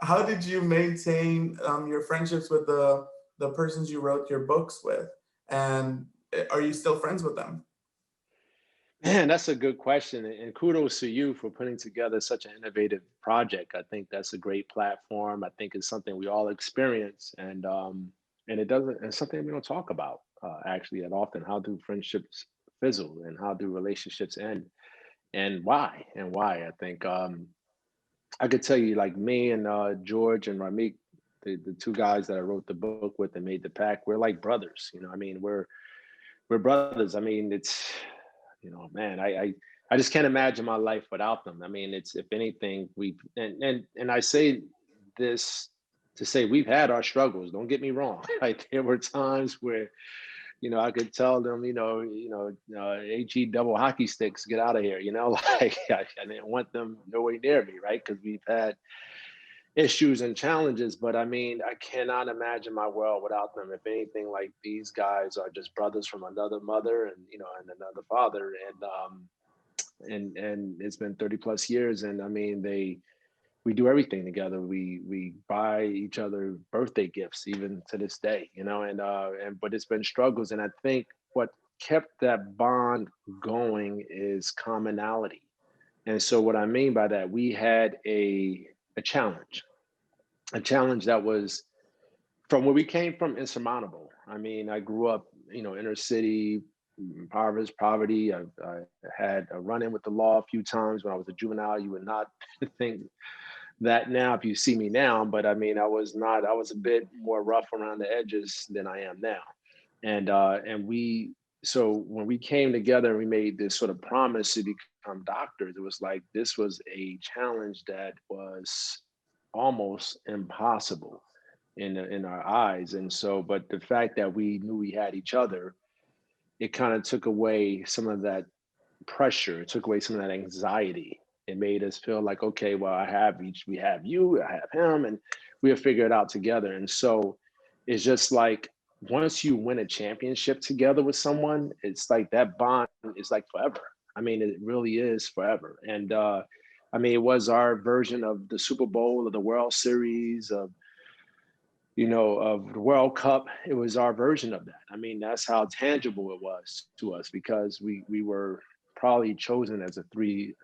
how did you maintain your friendships with the persons you wrote your books with? And are you still friends with them? Man, that's a good question. And kudos to you for putting together such an innovative project. I think that's a great platform. I think it's something we all experience. And it's something we don't talk about actually that often. How do friendships fizzle, and how do relationships end? And why? I think I could tell you, like, me and George and Ramik, the two guys that I wrote the book with and made the Pact, we're like brothers. We're brothers. I mean, it's, man, I just can't imagine my life without them. I mean, it's, if anything, and I say this to say we've had our struggles. Don't get me wrong. Like there were times where, I could tell them, HE double hockey sticks, get out of here, like I didn't want them nowhere near me, right? Because we've had issues and challenges, but I mean, I cannot imagine my world without them. If anything, like these guys are just brothers from another mother and, and another father. And it's been 30 plus years. And I mean, we do everything together. We buy each other birthday gifts, even to this day, but it's been struggles. And I think what kept that bond going is commonality. And so what I mean by that, we had a challenge that was, from where we came from, insurmountable. I mean, I grew up, inner city, poverty. I had a run-in with the law a few times when I was a juvenile. You would not think that now if you see me now, but I mean, I was a bit more rough around the edges than I am now. So when we came together and we made this sort of promise to become doctors, it was like, this was a challenge that was almost impossible in our eyes. And so, but the fact that we knew we had each other, it kind of took away some of that pressure. It took away some of that anxiety. It made us feel like, okay, well, we have you, I have him, and we'll figure it out together. And so it's just like, once you win a championship together with someone, it's like that bond is like forever. I mean, it really is forever. And I mean, it was our version of the Super Bowl, of the World Series, of the World Cup. It was our version of that. I mean, that's how tangible it was to us, because we were probably chosen as the three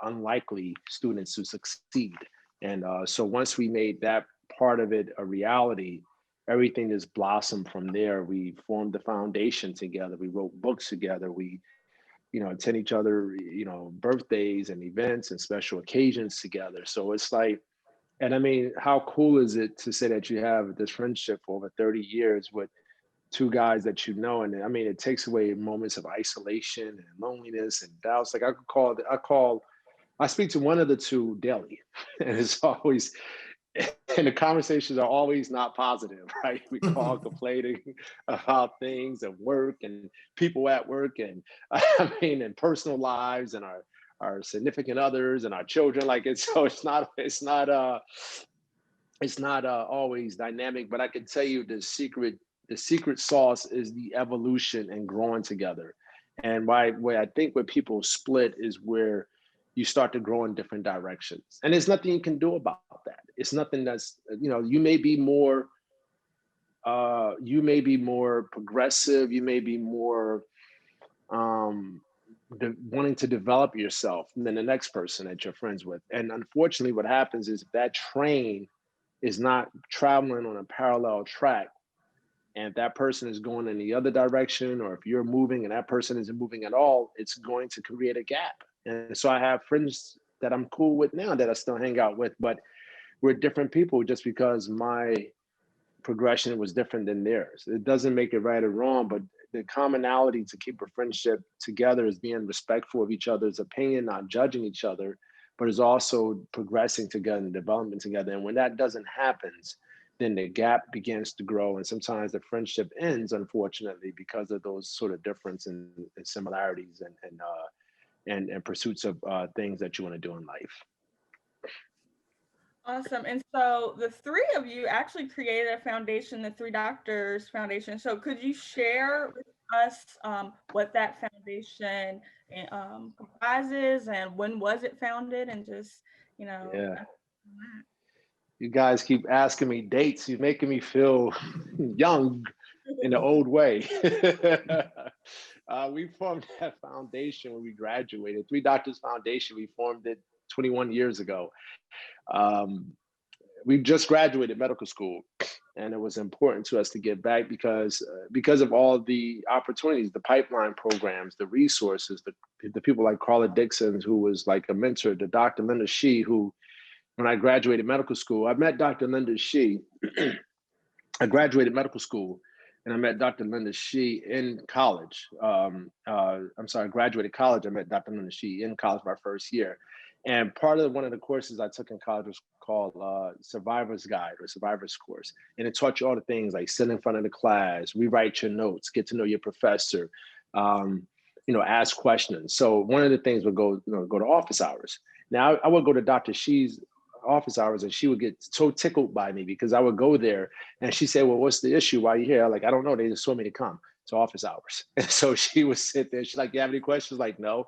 unlikely students to succeed. And so once we made that part of it a reality, everything just blossomed from there. We formed the foundation together. We wrote books together. We, attend each other, birthdays and events and special occasions together. So it's like, and I mean, how cool is it to say that you have this friendship for over 30 years with two guys that and I mean, it takes away moments of isolation and loneliness and doubts. Like I speak to one of the two daily, and it's always, and the conversations are always not positive, right? We call complaining about things at work and people at work, and I mean, in personal lives and our significant others and our children. Like it's not always dynamic, but I can tell you the secret sauce is the evolution and growing together. And where I think where people split is where you start to grow in different directions. And there's nothing you can do about that. It's nothing that's, you may be more progressive, you may be more wanting to develop yourself than the next person that you're friends with. And unfortunately, what happens is that train is not traveling on a parallel track, and if that person is going in the other direction, or if you're moving and that person isn't moving at all, it's going to create a gap. And so I have friends that I'm cool with now that I still hang out with, but we're different people just because my progression was different than theirs. It doesn't make it right or wrong, but the commonality to keep a friendship together is being respectful of each other's opinion, not judging each other, but is also progressing together and development together. And when that doesn't happen, then the gap begins to grow. And sometimes the friendship ends, unfortunately, because of those sort of difference and similarities and pursuits of things that you want to do in life. Awesome. And so the three of you actually created a foundation, the Three Doctors Foundation. So could you share with us what that foundation comprises, and when was it founded, and just, Yeah. You guys keep asking me dates. You're making me feel young in the old way. We formed that foundation when we graduated. Three Doctors Foundation, we formed it 21 years ago. We just graduated medical school, and it was important to us to give back because of all the opportunities, the pipeline programs, the resources, the people like Carla Dixon, who was like a mentor, to Dr. Linda Shee, who, when I graduated medical school, I met Dr. Linda Shee. I graduated medical school, and I met Dr. Linda Shee in college. I graduated college. I met Dr. Linda Shee in college my first year. And part of one of the courses I took in college was called Survivor's Guide or Survivor's Course. And it taught you all the things like sit in front of the class, rewrite your notes, get to know your professor, ask questions. So one of the things would go to office hours. Now I would go to Dr. Shee's office hours and she would get so tickled by me because I would go there and she said, well, what's the issue? Why are you here? Like, I don't know. They just told me to come to office hours. And so she would sit there. She's like, you have any questions? Like, no.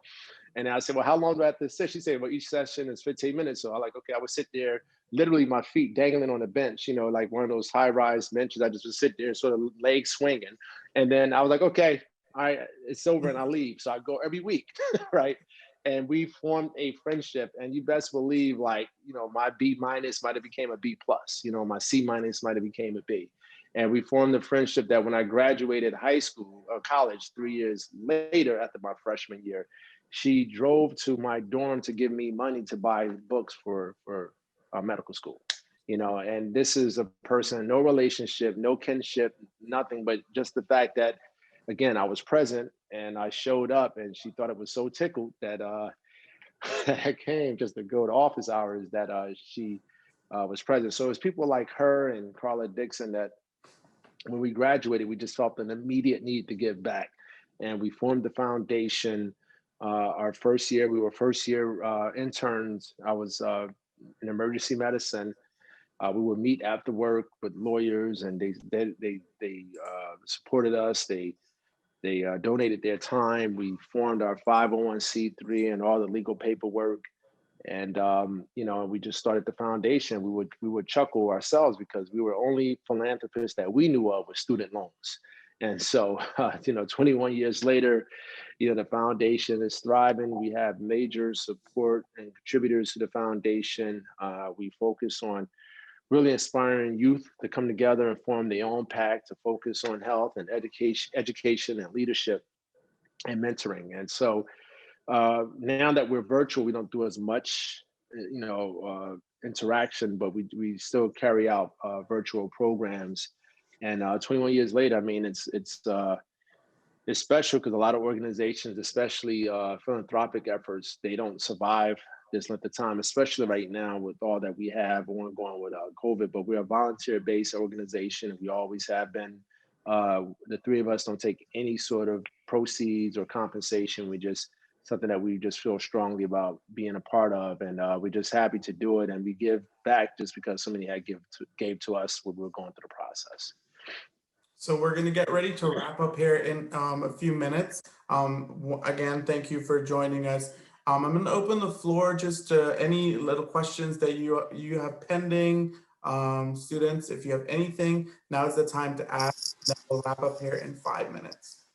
And I said, well, how long do I have to sit? She said, well, each session is 15 minutes. So I'm like, okay, I would sit there, literally my feet dangling on a bench, like one of those high-rise benches. I just would sit there, sort of legs swinging. And then I was like, okay, all right, it's over and I leave. So I go every week, right? And we formed a friendship, and you best believe, like, my B- might have became a B+, my C- might have became a B. And we formed a friendship that when I graduated high school or college 3 years later after my freshman year, she drove to my dorm to give me money to buy books for medical school, and this is a person, no relationship, no kinship, nothing, but just the fact that, again, I was present and I showed up and she thought it was so tickled that I came just to go to office hours that she was present. So it's people like her and Carla Dixon that when we graduated, we just felt an immediate need to give back. And we formed the foundation. Our first year, we were first-year interns. I was in emergency medicine. We would meet after work with lawyers, and they supported us. They donated their time. We formed our 501c3 and all the legal paperwork. And we just started the foundation. We would chuckle ourselves because we were only philanthropists that we knew of with student loans. And so, 21 years later, the foundation is thriving. We have major support and contributors to the foundation. We focus on really inspiring youth to come together and form their own pact to focus on health and education and leadership and mentoring. And so now that we're virtual, we don't do as much, interaction, but we still carry out virtual programs. And 21 years later, I mean, it's special because a lot of organizations, especially philanthropic efforts, they don't survive this length of time, especially right now with all that we have ongoing with COVID. But we're a volunteer-based organization, and we always have been. The three of us don't take any sort of proceeds or compensation. We just something that we just feel strongly about being a part of, and we're just happy to do it. And we give back just because somebody had gave to us when we were going through the process. So we're going to get ready to wrap up here in a few minutes. Again, thank you for joining us. I'm going to open the floor just to any little questions that you have pending. Students, if you have anything, now is the time to ask. Then we'll wrap up here in 5 minutes.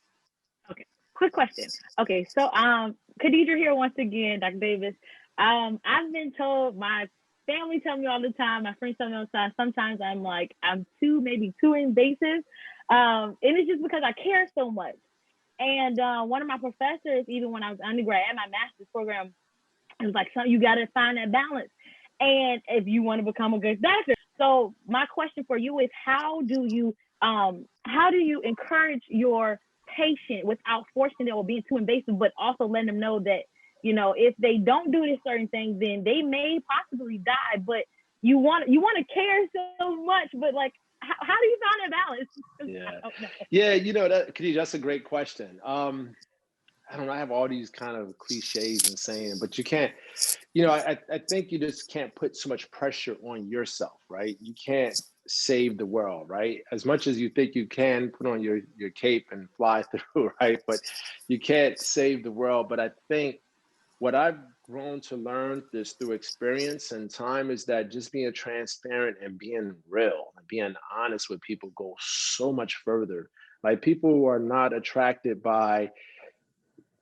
Okay, quick question. Okay, so Kadedrah here once again, Dr. Davis. I've been told, my family tell me all the time, my friends tell me all the time, sometimes I'm maybe too invasive. And it's just because I care so much. And one of my professors, even when I was undergrad and my master's program, it was like, so you got to find that balance. And if you want to become a good doctor. So my question for you is, how do you encourage your patient without forcing them or being too invasive, but also letting them know that, if they don't do this certain thing, then they may possibly die, but you want to care so much, but like, how do you find that balance? Yeah, Kadedrah, that's a great question. I don't know, I have all these kind of cliches and saying, but you can't, I think you just can't put so much pressure on yourself, right? You can't save the world, right? As much as you think you can put on your cape and fly through, right? But you can't save the world. But I think what I've grown to learn this through experience and time is that just being transparent and being real and being honest with people go so much further. Like, people who are not attracted by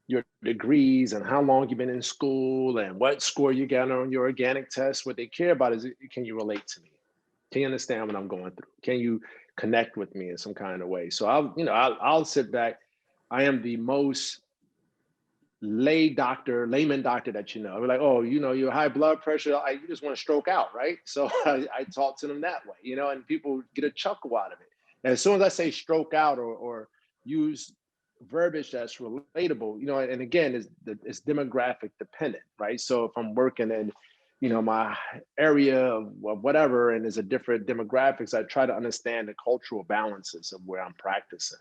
your degrees and how long you've been in school and what score you got on your organic test, what they care about is, can you relate to me? Can you understand what I'm going through? Can you connect with me in some kind of way? So I'll sit back. I am the most layman doctor that We're like, oh, your high blood pressure, you just want to stroke out, right? So I talk to them that way, and people get a chuckle out of it. And as soon as I say stroke out or use verbiage that's relatable, and again, it's demographic dependent, right? So if I'm working in, my area of whatever, and there's a different demographics, I try to understand the cultural balances of where I'm practicing.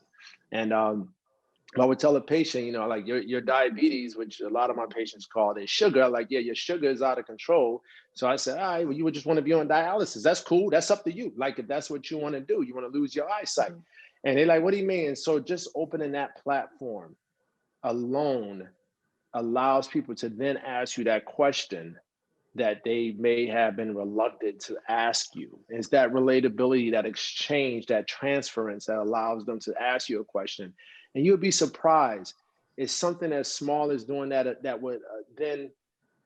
And I would tell a patient, like your diabetes, which a lot of my patients call their sugar, like, yeah, your sugar is out of control. So I said, all right, well, you would just want to be on dialysis. That's cool. That's up to you. Like, if that's what you want to do, you want to lose your eyesight. And they're like, what do you mean? And so just opening that platform alone allows people to then ask you that question that they may have been reluctant to ask you. It's that relatability, that exchange, that transference that allows them to ask you a question. And you'll be surprised. It's something as small as doing that that would then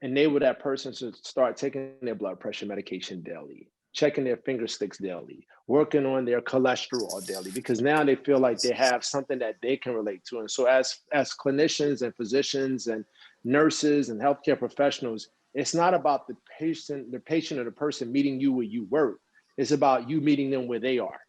enable that person to start taking their blood pressure medication daily, checking their finger sticks daily, working on their cholesterol daily, because now they feel like they have something that they can relate to. And so as clinicians and physicians and nurses and healthcare professionals, it's not about the patient or the person meeting you where you work. It's about you meeting them where they are.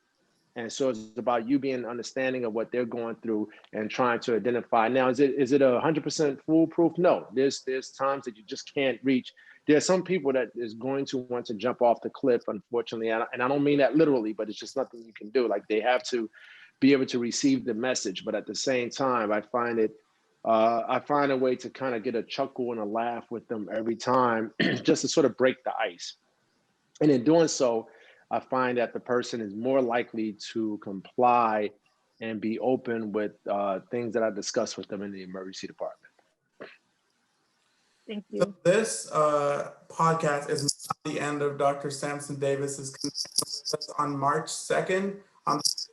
And so it's about you being understanding of what they're going through and trying to identify. Now, is it 100% foolproof? No, there's times that you just can't reach. There are some people that is going to want to jump off the cliff, unfortunately. And I don't mean that literally, but it's just nothing you can do. Like, they have to be able to receive the message. But at the same time, I find a way to kind of get a chuckle and a laugh with them every time, just to sort of break the ice. And in doing so, I find that the person is more likely to comply and be open with things that I discuss with them in the emergency department. Thank you. So this podcast is not the end of Dr. Samson Davis's on March 2nd.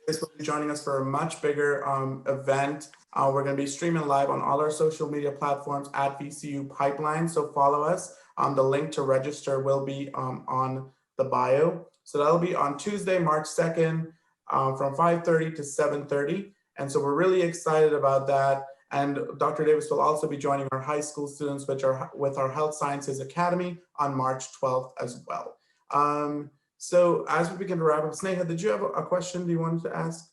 This will be joining us for a much bigger event. We're going to be streaming live on all our social media platforms at VCU Pipeline. So follow us. The link to register will be on the bio. So that'll be on Tuesday, March 2nd, from 5:30 to 7:30. And so we're really excited about that. And Dr. Davis will also be joining our high school students, with our Health Sciences Academy on March 12th as well. So as we begin to wrap up, Sneha, did you have a question you wanted to ask?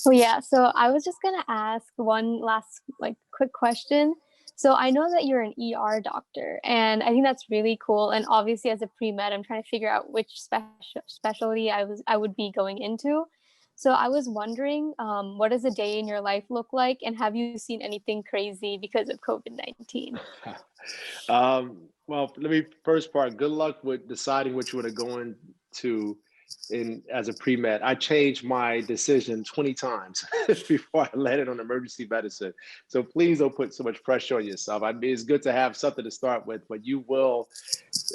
Oh yeah, so I was just gonna ask one last quick question. So I know that you're an ER doctor, and I think that's really cool. And obviously, as a pre-med, I'm trying to figure out which specialty I would be going into. So I was wondering, what does a day in your life look like, and have you seen anything crazy because of COVID-19? Well, let me first part. Good luck with deciding what you want to go into as a pre-med. I changed my decision 20 times before I landed on emergency medicine. So please don't put so much pressure on yourself. I mean, it's good to have something to start with, but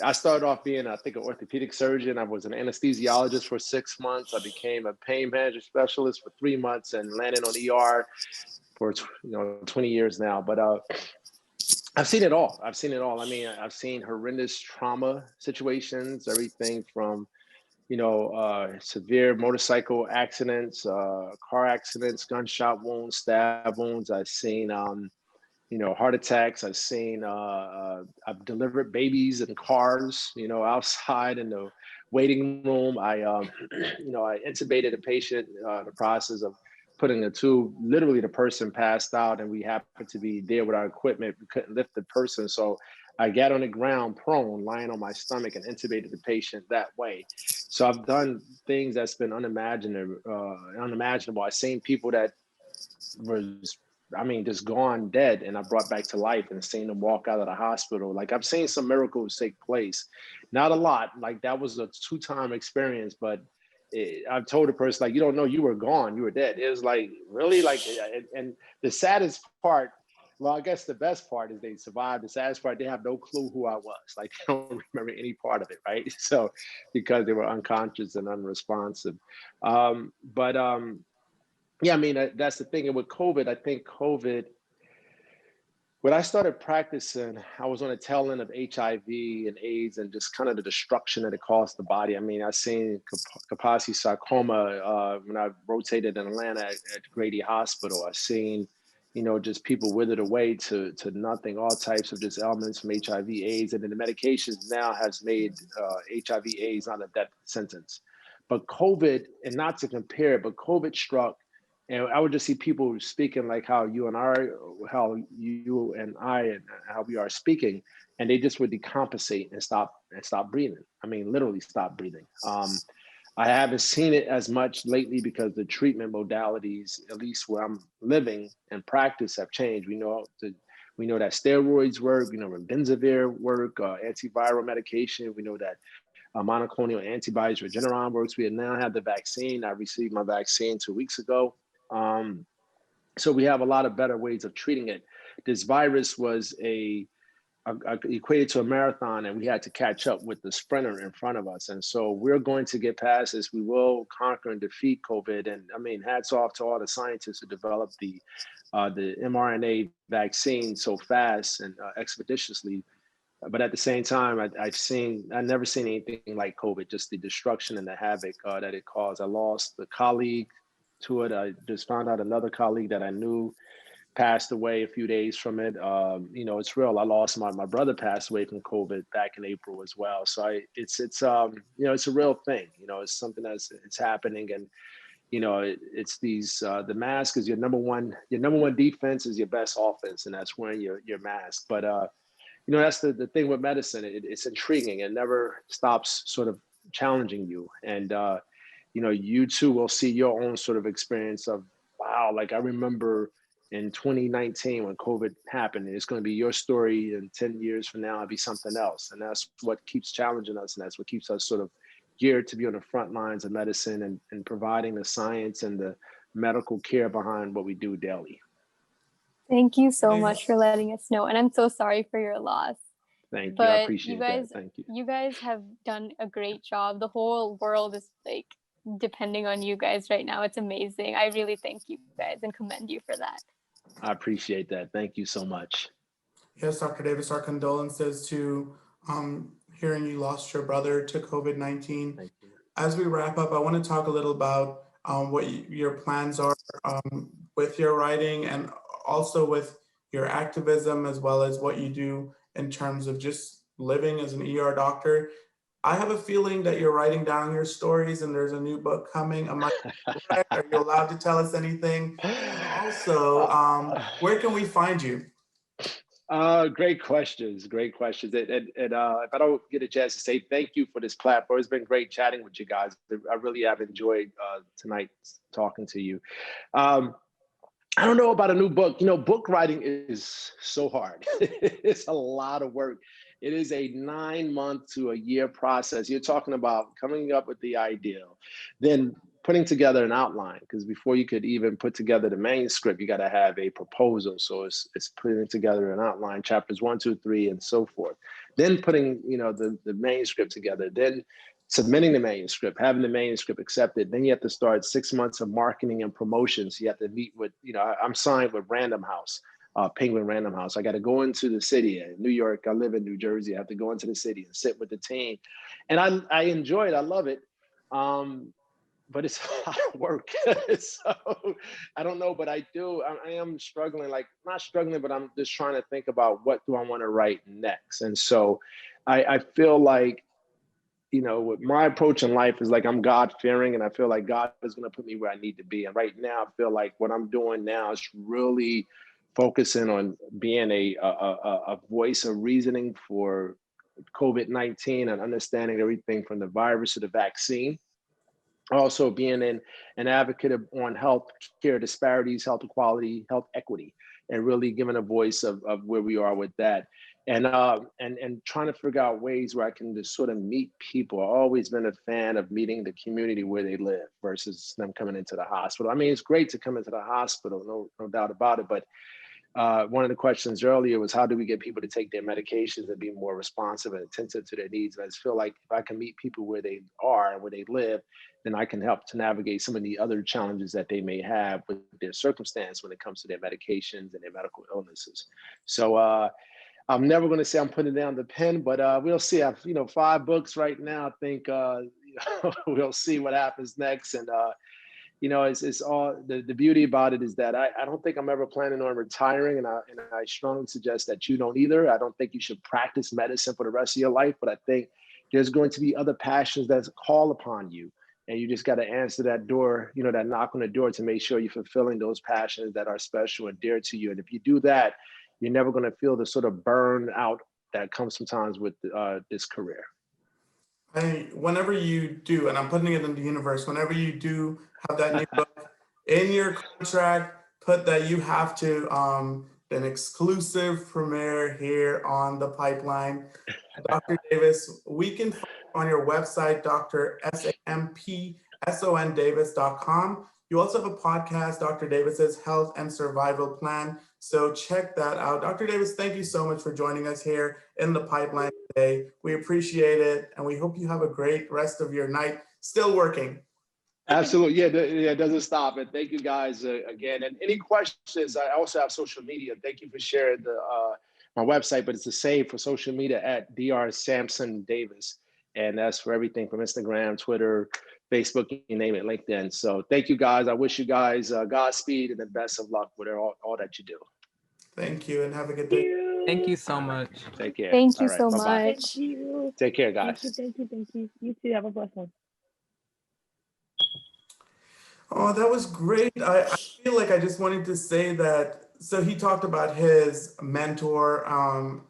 I started off being, I think, an orthopedic surgeon. I was an anesthesiologist for 6 months. I became a pain management specialist for 3 months and landed on ER for 20 years now. But I've seen it all. I mean, I've seen horrendous trauma situations, everything from severe motorcycle accidents, car accidents, gunshot wounds, stab wounds. I've seen, heart attacks. I've delivered babies in cars, outside in the waiting room. I intubated a patient in the process of putting a tube. Literally, the person passed out, and we happened to be there with our equipment. We couldn't lift the person, so I got on the ground prone, lying on my stomach, and intubated the patient that way. So I've done things that's been unimaginable. I've seen people that was, just gone dead, and I brought back to life, and seen them walk out of the hospital. Like, I've seen some miracles take place. Not a lot. Like, that was a 2-time experience, but I've told a person, like, you don't know you were gone, you were dead. It was like, really? Like, and the saddest part, well, I guess the best part is they survived. The saddest part, they have no clue who I was. Like, they don't remember any part of it, right? So, because they were unconscious and unresponsive. Yeah, that's the thing. And with COVID, I think when I started practicing, I was on the tail end of HIV and AIDS and just kind of the destruction that it caused the body. I seen Kaposi sarcoma when I rotated in Atlanta at Gade Hospital. I seen, just people withered away to nothing, all types of just elements from HIV, AIDS. And then the medications now has made HIV, AIDS not a death sentence. But COVID, and not to compare it, but COVID struck And I would just see people speaking like how you and I, and how we are speaking, and they just would decompensate and stop breathing. I mean, literally stop breathing. I haven't seen it as much lately because the treatment modalities, at least where I'm living and practice, have changed. We know that steroids work. We know remdesivir work, antiviral medication. We know that monoclonal antibodies, Regeneron works. We now have the vaccine. I received my vaccine 2 weeks ago. So we have a lot of better ways of treating it. This virus was equated to a marathon, and we had to catch up with the sprinter in front of us. And so we're going to get past this. We will conquer and defeat COVID. And I mean, hats off to all the scientists who developed the mRNA vaccine so fast and expeditiously. But at the same time, I've never seen anything like COVID, just the destruction and the havoc that it caused. I lost a colleague to it. I just found out another colleague that I knew passed away a few days from it. It's real. I lost my brother passed away from COVID back in April as well. So it's a real thing. It's something it's happening, and it's these the mask is your number one defense is your best offense, and that's wearing your mask. But that's the thing with medicine. It's intriguing. It never stops sort of challenging you, and you too will see your own sort of experience of, wow, like I remember in 2019 when COVID happened, it's going to be your story, and 10 years from now, it'll be something else. And that's what keeps challenging us. And that's what keeps us sort of geared to be on the front lines of medicine and providing the science and the medical care behind what we do daily. Thank you so much for letting us know. And I'm so sorry for your loss. Thank you. I appreciate that. Thank you. You guys have done a great job. The whole world is like depending on you guys right now. It's amazing. I really thank you guys and commend you for that. I appreciate that. Thank you so much. Yes, Dr. Davis, our condolences to hearing you lost your brother to COVID-19. Thank you. As we wrap up, I want to talk a little about what your plans are with your writing and also with your activism, as well as what you do in terms of just living as an ER doctor. I have a feeling that you're writing down your stories and there's a new book coming. Am I correct? Are you allowed to tell us anything? And also, where can we find you? Great questions. And if I don't get a chance to say thank you for this platform, it's been great chatting with you guys. I really have enjoyed tonight talking to you. I don't know about a new book. Book writing is so hard. It's a lot of work. It is a 9-month to a year process. You're talking about coming up with the idea, then putting together an outline, because before you could even put together the manuscript, you got to have a proposal. So it's putting together an outline, chapters 1, 2, 3, and so forth. Then putting the manuscript together, then submitting the manuscript, having the manuscript accepted. Then you have to start 6 months of marketing and promotions. You have to meet with, I'm signed with Random House. Penguin Random House. I got to go into the city in New York. I live in New Jersey. I have to go into the city and sit with the team. And I enjoy it. I love it. But it's a lot of work. So I don't know, but I am struggling, like not struggling, but I'm just trying to think about what do I want to write next. And so I feel like, with my approach in life is like I'm God-fearing, and I feel like God is going to put me where I need to be. And right now, I feel like what I'm doing now is really focusing on being a voice of reasoning for COVID-19 and understanding everything from the virus to the vaccine. Also being an advocate on health care disparities, health equality, health equity, and really giving a voice of where we are with that. And trying to figure out ways where I can just sort of meet people. I've always been a fan of meeting the community where they live versus them coming into the hospital. I mean, it's great to come into the hospital, no doubt about it, but one of the questions earlier was how do we get people to take their medications and be more responsive and attentive to their needs? And I just feel like if I can meet people where they are and where they live, then I can help to navigate some of the other challenges that they may have with their circumstance when it comes to their medications and their medical illnesses. So I'm never going to say I'm putting down the pen, but we'll see. I've 5 books right now. I think we'll see what happens next. And it's all the beauty about it is that I don't think I'm ever planning on retiring, and I strongly suggest that you don't either. I don't think you should practice medicine for the rest of your life, but I think there's going to be other passions that call upon you And you just got to answer that door, you know, that knock on the door to make sure you're fulfilling those passions that are special and dear to you. And if you do that, you're never going to feel the sort of burnout that comes sometimes with this career. Whenever you do, and I'm putting it in the universe, whenever you do have that new book in your contract, put that you have to an exclusive premiere here on the Pipeline. Dr. Davis, we can find you on your website, drsampsondavis.com. You also have a podcast, Dr. Davis's Health and Survival Plan. So check that out. Dr. Davis, thank you so much for joining us here in the Pipeline today. We appreciate it, and we hope you have a great rest of your night. Still working. Absolutely. Yeah, it doesn't stop. And thank you guys again. And any questions, I also have social media. Thank you for sharing my website, but it's the same for social media at Dr. Samson Davis. And that's for everything from Instagram, Twitter, Facebook, you name it, LinkedIn. So thank you guys. I wish you guys Godspeed and the best of luck with all that you do. Thank you, and have a good day. Thank you so much. Take care. Thank you All right, so bye-bye. much. Thank you. Take care, guys. Thank you. You too. Have a blessed one. Oh, that was great. I feel like I just wanted to say that. So he talked about his mentor,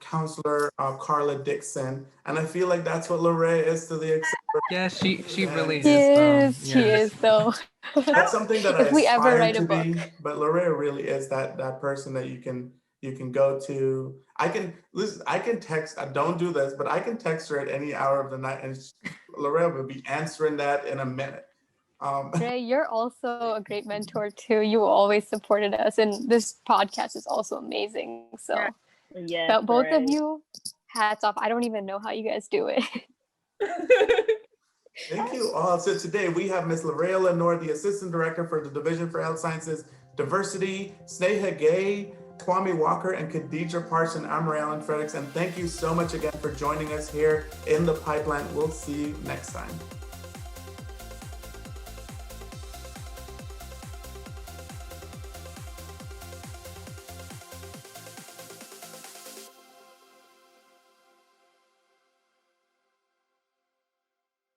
counselor, Carla Dixon. And I feel like that's what Lorraine is to the Yeah, she really She is. is. She is though. That's something that If I we ever aspire write a to book. be. But Lorraine really is that person that you can go to. I can text. I don't do this, but I can text her at any hour of the night, and Lorraine will be answering that in a minute. Ray, you're also a great mentor too. You always supported us, and this podcast is also amazing. So, Yes, both of you, hats off. I don't even know how you guys do it. Thank you all. So today we have Ms. Lorraine Lenore, the Assistant Director for the Division for Health Sciences Diversity, Sneha Gade, Kwame Walker, and Kadedrah Parson. I'm Ray Allen Fredericks, and thank you so much again for joining us here in the Pipeline. We'll see you next time.